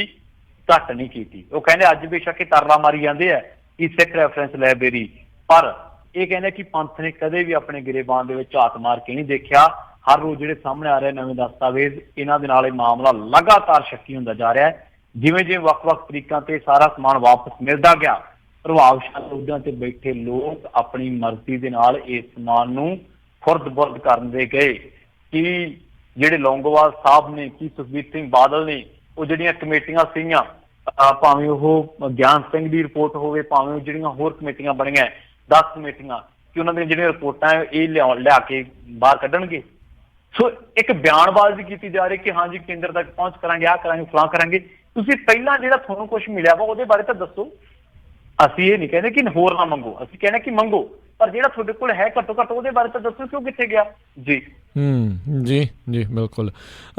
ਘੱਟ ਨਹੀਂ ਕੀਤੀ। ਉਹ ਕਹਿੰਦੇ ਅੱਜ ਬੇਸ਼ੱਕ ਇਹ ਤਰਲਾ ਮਾਰੀ ਜਾਂਦੇ ਆ ਕਿ ਸਿੱਖ ਰੈਫਰੈਂਸ ਲਾਇਬ੍ਰੇਰੀ, ਪਰ ਇਹ ਕਹਿੰਦੇ ਕਿ ਪੰਥ ਨੇ ਕਦੇ ਵੀ ਆਪਣੇ ਗਿਰੇਬਾਨ ਦੇ ਵਿੱਚ ਝਾਤ ਮਾਰ ਕੇ ਨਹੀਂ ਦੇਖਿਆ। ਹਰ ਰੋਜ਼ ਜਿਹੜੇ ਸਾਹਮਣੇ ਆ ਰਹੇ ਨਵੇਂ ਦਸਤਾਵੇਜ਼, ਇਹਨਾਂ ਦੇ ਨਾਲ ਇਹ ਮਾਮਲਾ ਲਗਾਤਾਰ ਸ਼ੱਕੀ ਹੁੰਦਾ ਜਾ ਰਿਹਾ ਹੈ। ਜਿਵੇਂ ਜਿਵੇਂ ਵੱਖ-ਵੱਖ ਤਰੀਕਾਂ ਤੇ ਸਾਰਾ ਸਮਾਨ ਵਾਪਸ ਮਿਲਦਾ ਗਿਆ, ਪ੍ਰਭਾਵਸ਼ਾਲੀ ਅਹੁਦਿਆਂ ਤੇ ਬੈਠੇ ਲੋਕ ਆਪਣੀ ਮਰਜ਼ੀ ਦੇ ਨਾਲ ਇਸ ਸਮਾਨ ਨੂੰ ਖੁਰਦ-ਬੁਰਦ ਕਰਨ ਦੇ ਗਏ। ਕਿ ਜਿਹੜੇ ਲੌਂਗੋਵਾਲ ਸਾਹਿਬ ਨੇ, ਕਿ ਸੁਖਬੀਰ ਸਿੰਘ ਬਾਦਲ ਨੇ, ਉਹ ਜਿਹੜੀਆਂ ਕਮੇਟੀਆਂ ਸੀਗੀਆਂ, ਭਾਵੇਂ ਉਹ ਗਿਆਨ ਸਿੰਘ ਦੀ ਰਿਪੋਰਟ ਹੋਵੇ, ਭਾਵੇਂ ਉਹ ਜਿਹੜੀਆਂ ਹੋਰ ਕਮੇਟੀਆਂ ਬਣੀਆਂ 10 ਕਮੇਟੀਆਂ, ਕਿ ਉਹਨਾਂ ਦੀਆਂ ਜਿਹੜੀਆਂ ਰਿਪੋਰਟਾਂ ਇਹ ਲਿਆ ਕੇ ਬਾਹਰ ਕੱਢਣਗੇ। ਸੋ ਇੱਕ ਬਿਆਨਬਾਜ਼ੀ ਕੀਤੀ ਜਾ ਰਹੀ ਕਿ ਹਾਂਜੀ ਕੇਂਦਰ ਤੱਕ ਪਹੁੰਚ ਕਰਾਂਗੇ, ਆਹ ਕਰਾਂਗੇ, ਫਲਾਂ ਕਰਾਂਗੇ। ਤੁਸੀਂ ਪਹਿਲਾਂ ਜਿਹੜਾ ਤੁਹਾਨੂੰ ਕੁਝ ਮਿਲਿਆ ਵਾ ਉਹਦੇ ਬਾਰੇ ਤਾਂ ਦੱਸੋ। ਅਸੀਂ ਇਹ ਨਹੀਂ ਕਹਿੰਦੇ ਕਿ ਹੋਰ ਨਾ ਮੰਗੋ, ਅਸੀਂ ਕਹਿੰਦੇ ਕਿ ਮੰਗੋ, ਪਰ ਜਿਹੜਾ ਤੁਹਾਡੇ ਕੋਲ ਹੈ ਘੱਟੋ ਘੱਟ ਉਹਦੇ ਬਾਰੇ ਤਾਂ ਦੱਸੋ ਕਿ ਉਹ ਕਿੱਥੇ ਗਿਆ। ਜੀ ਜੀ ਬਿਲਕੁਲ।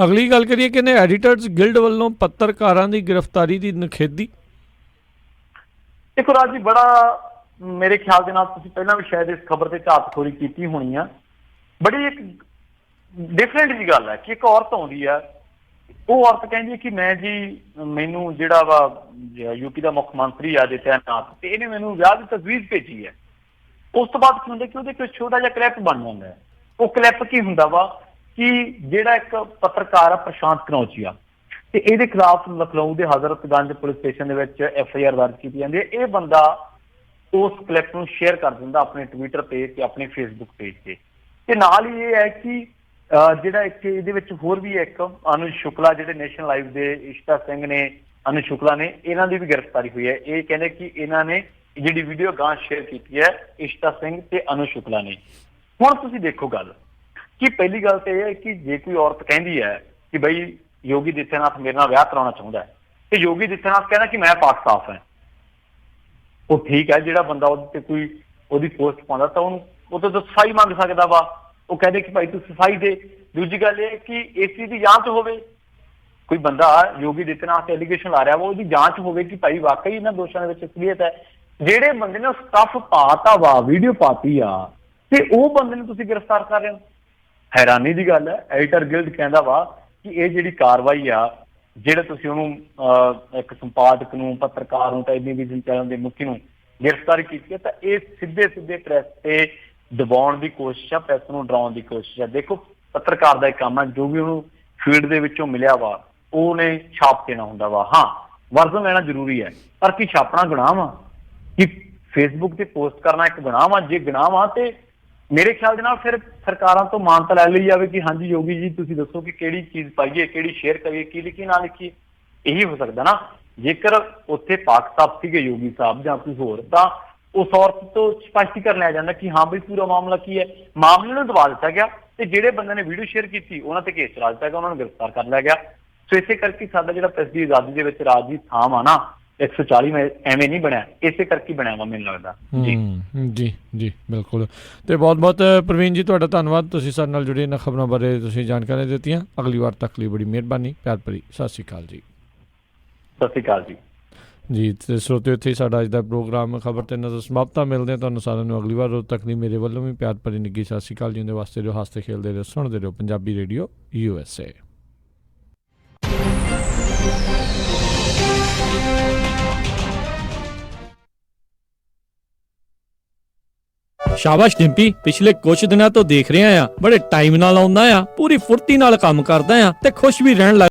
ਅਗਲੀ ਗੱਲ ਕਰੀਏ, ਕਹਿੰਦੇ ਐਡੀਟਰਸ ਗਿਲਡ ਵੱਲੋਂ ਪੱਤਰਕਾਰਾਂ ਦੀ ਗ੍ਰਿਫਤਾਰੀ ਦੀ ਨਿਖੇਧੀ। ਦੇਖੋ ਰਾਜ ਜੀ, ਬੜਾ ਮੇਰੇ ਖਿਆਲ ਦੇ ਨਾਲ ਤੁਸੀਂ ਪਹਿਲਾਂ ਵੀ ਸ਼ਾਇਦ ਇਸ ਖਬਰ ਤੇ ਝਾਤਖੋਰੀ ਕੀਤੀ ਹੋਣੀ ਆ। ਬੜੀ ਇੱਕ ਡਿਫਰੈਂਟ ਜੀ ਗੱਲ ਹੈ ਕਿ ਇੱਕ ਔਰਤ ਆਉਂਦੀ ਆ, ਉਹ ਔਰਤ ਕਹਿੰਦੀ ਕਿ ਮੈਂ ਜੀ, ਮੈਨੂੰ ਜਿਹੜਾ ਵਾ ਯੂਪੀ ਦਾ ਮੁੱਖ ਮੰਤਰੀ ਆਦਿੱਤਿਆਨਾਥ, ਤੇ ਇਹਨੇ ਮੈਨੂੰ ਵਿਆਹ ਦੀ ਤਜਵੀਜ਼ ਭੇਜੀ ਹੈ। ਉਸ ਤੋਂ ਬਾਅਦ ਕੀ ਹੁੰਦਾ ਕਿ ਉਹਦੇ ਕੋਈ ਛੋਟਾ ਜਿਹਾ ਕਲਿੱਪ ਬਣ ਜਾਂਦਾ ਹੈ। ਉਹ ਕਲਿੱਪ ਕੀ ਹੁੰਦਾ ਵਾ ਕਿ ਜਿਹੜਾ ਇੱਕ ਪੱਤਰਕਾਰ ਆ ਪ੍ਰਸ਼ਾਂਤ ਕਨੌਜੀਆ, ਤੇ ਇਹਦੇ ਖਿਲਾਫ ਲਖਨਊ ਦੇ ਹਜ਼ਰਤਗੰਜ ਪੁਲਿਸ ਸਟੇਸ਼ਨ ਦੇ ਵਿੱਚ FIR ਦਰਜ ਕੀਤੀ ਜਾਂਦੀ ਹੈ। ਇਹ ਬੰਦਾ ਉਸ ਕਲਿੱਪ ਨੂੰ ਸ਼ੇਅਰ ਕਰ ਦਿੰਦਾ ਆਪਣੇ ਟਵਿੱਟਰ ਤੇ ਆਪਣੇ ਫੇਸਬੁੱਕ ਪੇਜ ਤੇ ਨਾਲ ਹੀ ਇਹ ਹੈ ਕਿ ਜਿਹੜਾ ਇੱਕ ਇਹਦੇ ਵਿੱਚ ਹੋਰ ਵੀ ਇੱਕ ਅਨੁਜ ਸ਼ੁਕਲਾ, ਜਿਹੜੇ ਨੈਸ਼ਨਲ ਲਾਈਵ ਦੇ ਇਸ਼ਤਾ ਸਿੰਘ ਨੇ, ਅਨੁਜ ਸ਼ੁਕਲਾ ਨੇ, ਇਹਨਾਂ ਦੀ ਵੀ ਗ੍ਰਿਫਤਾਰੀ ਹੋਈ ਹੈ। ਇਹ ਕਹਿੰਦੇ ਕਿ ਇਹਨਾਂ ਨੇ ਜਿਹੜੀ ਵੀਡੀਓ ਗਾਂ ਸ਼ੇਅਰ ਕੀਤੀ ਹੈ ਇਸ਼ਤਾ ਸਿੰਘ ਤੇ ਅਨੁਜ ਸ਼ੁਕਲਾ ਨੇ। ਹੁਣ ਤੁਸੀਂ ਦੇਖੋ ਗੱਲ ਕਿ ਪਹਿਲੀ ਗੱਲ ਤਾਂ ਇਹ ਹੈ ਕਿ ਜੇ ਕੋਈ ਔਰਤ ਕਹਿੰਦੀ ਹੈ ਕਿ ਬਈ ਯੋਗੀ ਆਦਿੱਤਿਆਨਾਥ ਮੇਰੇ ਨਾਲ ਵਿਆਹ ਕਰਾਉਣਾ ਚਾਹੁੰਦਾ ਹੈ, ਤੇ ਯੋਗੀ ਆਦਿੱਤਿਆਨਾਥ ਕਹਿੰਦਾ ਕਿ ਮੈਂ ਪਾਕ ਸਾਫ਼ ਹੈ, ਉਹ ਠੀਕ ਹੈ। ਜਿਹੜਾ ਬੰਦਾ ਉਹਦੇ ਤੇ ਕੋਈ ਉਹਦੀ ਪੋਸਟ ਪਾਉਂਦਾ ਤਾਂ ਉਹਨੂੰ ਉਹ ਤੋਂ ਸਫਾਈ ਮੰਗ ਸਕਦਾ ਵਾ। ਉਹ ਕਹਿੰਦੇ ਕਿ ਭਾਈ ਤੂੰ ਸਫਾਈ ਦੇ। ਦੂਜੀ ਗੱਲ ਇਹ ਕਿ ਇਸ ਚੀਜ਼ ਦੀ ਜਾਂਚ ਹੋਵੇ। ਕੋਈ ਬੰਦਾ ਯੋਗੀ ਆਦਿੱਤਿਆਨਾਥ ਤੇ ਐਲੀਗੇਸ਼ਨ ਲਾ ਰਿਹਾ ਵਾ, ਉਹਦੀ ਜਾਂਚ ਹੋਵੇ ਕਿ ਭਾਈ ਵਾਕਈ ਇਹਨਾਂ ਦੋਸ਼ਾਂ ਦੇ ਵਿੱਚ ਅਸਲੀਅਤ ਹੈ। ਜਿਹੜੇ ਬੰਦੇ ਨੇ ਸਟੱਫ ਪਾਤਾ ਵਾ, ਵੀਡੀਓ ਪਾਤੀ ਆ, ਤੇ ਉਹ ਬੰਦੇ ਨੂੰ ਤੁਸੀਂ ਗ੍ਰਿਫਤਾਰ ਕਰ ਰਹੇ ਹੋ। ਹੈਰਾਨੀ ਦੀ ਗੱਲ ਹੈ। ਐਡੀਟਰ ਗਿਲਡ ਕਹਿੰਦਾ ਵਾ ਕਿ ਇਹ ਜਿਹੜੀ ਕਾਰਵਾਈ ਆ, ਜਿਹੜੇ ਤੁਸੀਂ ਉਹਨੂੰ ਇੱਕ ਸੰਪਾਦਕ ਨੂੰ, ਪੱਤਰਕਾਰ ਨੂੰ, ਟੈਲੀਵਿਜ਼ਨ ਚੈਨਲ ਦੇ ਮੁਖੀ ਨੂੰ ਗ੍ਰਿਫਤਾਰੀ ਕੀਤੀ ਹੈ, ਤਾਂ ਇਹ ਸਿੱਧੇ ਪ੍ਰੈਸ ਤੇ ਦਬਾਉਣ ਦੀ ਕੋਸ਼ਿਸ਼ ਆ, ਪ੍ਰੈਸ ਨੂੰ ਡਰਾਉਣ ਦੀ ਕੋਸ਼ਿਸ਼ ਆ। ਦੇਖੋ ਪੱਤਰਕਾਰ ਦਾ ਇੱਕ ਕੰਮ ਹੈ, ਜੋ ਵੀ ਉਹਨੂੰ ਫੀਲਡ ਦੇ ਵਿੱਚੋਂ ਮਿਲਿਆ ਵਾ ਉਹਨੇ ਛਾਪ ਦੇਣਾ ਹੁੰਦਾ ਵਾ। ਹਾਂ, ਵਰਜ਼ਨ ਲੈਣਾ ਜ਼ਰੂਰੀ ਹੈ, ਪਰ ਕੀ ਛਾਪਣਾ ਗੁਨਾਹ ਵਾ? ਕਿ ਫੇਸਬੁੱਕ ਤੇ ਪੋਸਟ ਕਰਨਾ ਇੱਕ ਗੁਨਾਹ ਵਾ? ਜੇ ਗੁਨਾਹ ਵਾ ਤੇ ਮੇਰੇ ਖਿਆਲ ਦੇ ਨਾਲ ਫਿਰ ਸਰਕਾਰਾਂ ਤੋਂ ਮਾਨਤਾ ਲੈ ਲਈ ਜਾਵੇ ਕਿ ਹਾਂਜੀ ਯੋਗੀ ਜੀ ਤੁਸੀਂ ਦੱਸੋ ਕਿ ਕਿਹੜੀ ਚੀਜ਼ ਪਾਈਏ, ਕਿਹੜੀ ਸ਼ੇਅਰ ਕਰੀਏ, ਕੀ ਲਿਖੀ ਨਾ ਲਿਖੀਏ। ਇਹੀ ਹੋ ਸਕਦਾ ਨਾ। ਜੇਕਰ ਉੱਥੇ ਪਾਕ ਸਾਹਿਬ ਸੀਗੇ ਯੋਗੀ ਸਾਹਿਬ ਜਾਂ ਕੋਈ ਹੋਰ, ਤਾਂ ਉਸ ਔਰਤ ਤੋਂ ਸਪਸ਼ਟੀਕਰਨ ਲਿਆ ਜਾਂਦਾ ਕਿ ਹਾਂ ਬਈ ਪੂਰਾ ਮਾਮਲਾ ਕੀ ਹੈ। ਮਾਮਲੇ ਨੂੰ ਦਬਾ ਦਿੱਤਾ ਗਿਆ ਤੇ ਜਿਹੜੇ ਬੰਦੇ ਨੇ ਵੀਡੀਓ ਸ਼ੇਅਰ ਕੀਤੀ ਉਹਨਾਂ ਤੇ ਕੇਸ ਚਲਾ ਦਿੱਤਾ ਗਿਆ, ਉਹਨਾਂ ਨੂੰ ਗ੍ਰਿਫਤਾਰ ਕਰ ਲਿਆ ਗਿਆ। ਸੋ ਇਸੇ ਕਰਕੇ ਸਾਡਾ ਜਿਹੜਾ ਪ੍ਰੈਸ ਦੀ ਆਜ਼ਾਦੀ ਦੇ ਵਿੱਚ ਰਾਜ ਦੀ ਥਾਂ ਆ ਨਾ, 140 ਐਵੇਂ ਨਹੀਂ ਬਣਿਆ, ਇਸੇ ਕਰਕੇ ਬਣਿਆ ਵਾ ਮੈਨੂੰ ਲੱਗਦਾ। ਜੀ ਬਿਲਕੁਲ। ਤੇ ਬਹੁਤ ਪ੍ਰਵੀਨ ਜੀ ਤੁਹਾਡਾ ਧੰਨਵਾਦ, ਤੁਸੀਂ ਸਾਡੇ ਨਾਲ ਜੁੜੇ ਇਹਨਾਂ ਖਬਰਾਂ ਬਾਰੇ ਤੁਸੀਂ ਜਾਣਕਾਰੀ ਦਿੱਤੀਆਂ। ਅਗਲੀ ਵਾਰ ਤੱਕ ਲਈ ਬੜੀ ਮਿਹਰਬਾਨੀ, ਪਿਆਰ ਭਰੀ ਸਤਿ ਸ਼੍ਰੀ ਅਕਾਲ ਜੀ। ਸਤਿ ਸ਼੍ਰੀ ਅਕਾਲ ਜੀ। ਜੀ ਤੇ ਸਰੋਤਿਓ, ਇੱਥੇ ਹੀ ਸਾਡਾ ਅੱਜ ਦਾ ਪ੍ਰੋਗਰਾਮ ਖਬਰ ਤੇ ਨਜ਼ਰ ਸਮਾਪਤ ਆ। ਮਿਲਦੇ ਹਾਂ ਤੁਹਾਨੂੰ ਸਾਰਿਆਂ ਨੂੰ ਅਗਲੀ ਵਾਰ। ਉਦੋਂ ਤੱਕ ਲਈ ਮੇਰੇ ਵੱਲੋਂ ਵੀ ਪਿਆਰ ਭਰੀ ਨਿੱਘੀ ਸਤਿ ਸ਼੍ਰੀ ਅਕਾਲ ਜੀ। ਉਹਦੇ ਵਾਸਤੇ ਜੋ ਹੱਸਦੇ ਖੇਲਦੇ ਰਹੋ, ਸੁਣਦੇ ਰਹੋ ਪੰਜਾਬੀ ਰੇਡੀਓ USA। ਸ਼ਾਬਾਸ਼ ਡਿੰਪੀ, ਪਿਛਲੇ ਕੁਝ ਦਿਨਾਂ ਤੋਂ ਦੇਖ ਰਿਹਾ ਆ ਬੜੇ ਟਾਈਮ ਨਾਲ ਆਉਂਦਾ ਆ, ਪੂਰੀ ਫੁਰਤੀ ਨਾਲ ਕੰਮ ਕਰਦਾ ਆ ਤੇ ਖੁਸ਼ ਵੀ ਰਹਿਣ ਲੱਗ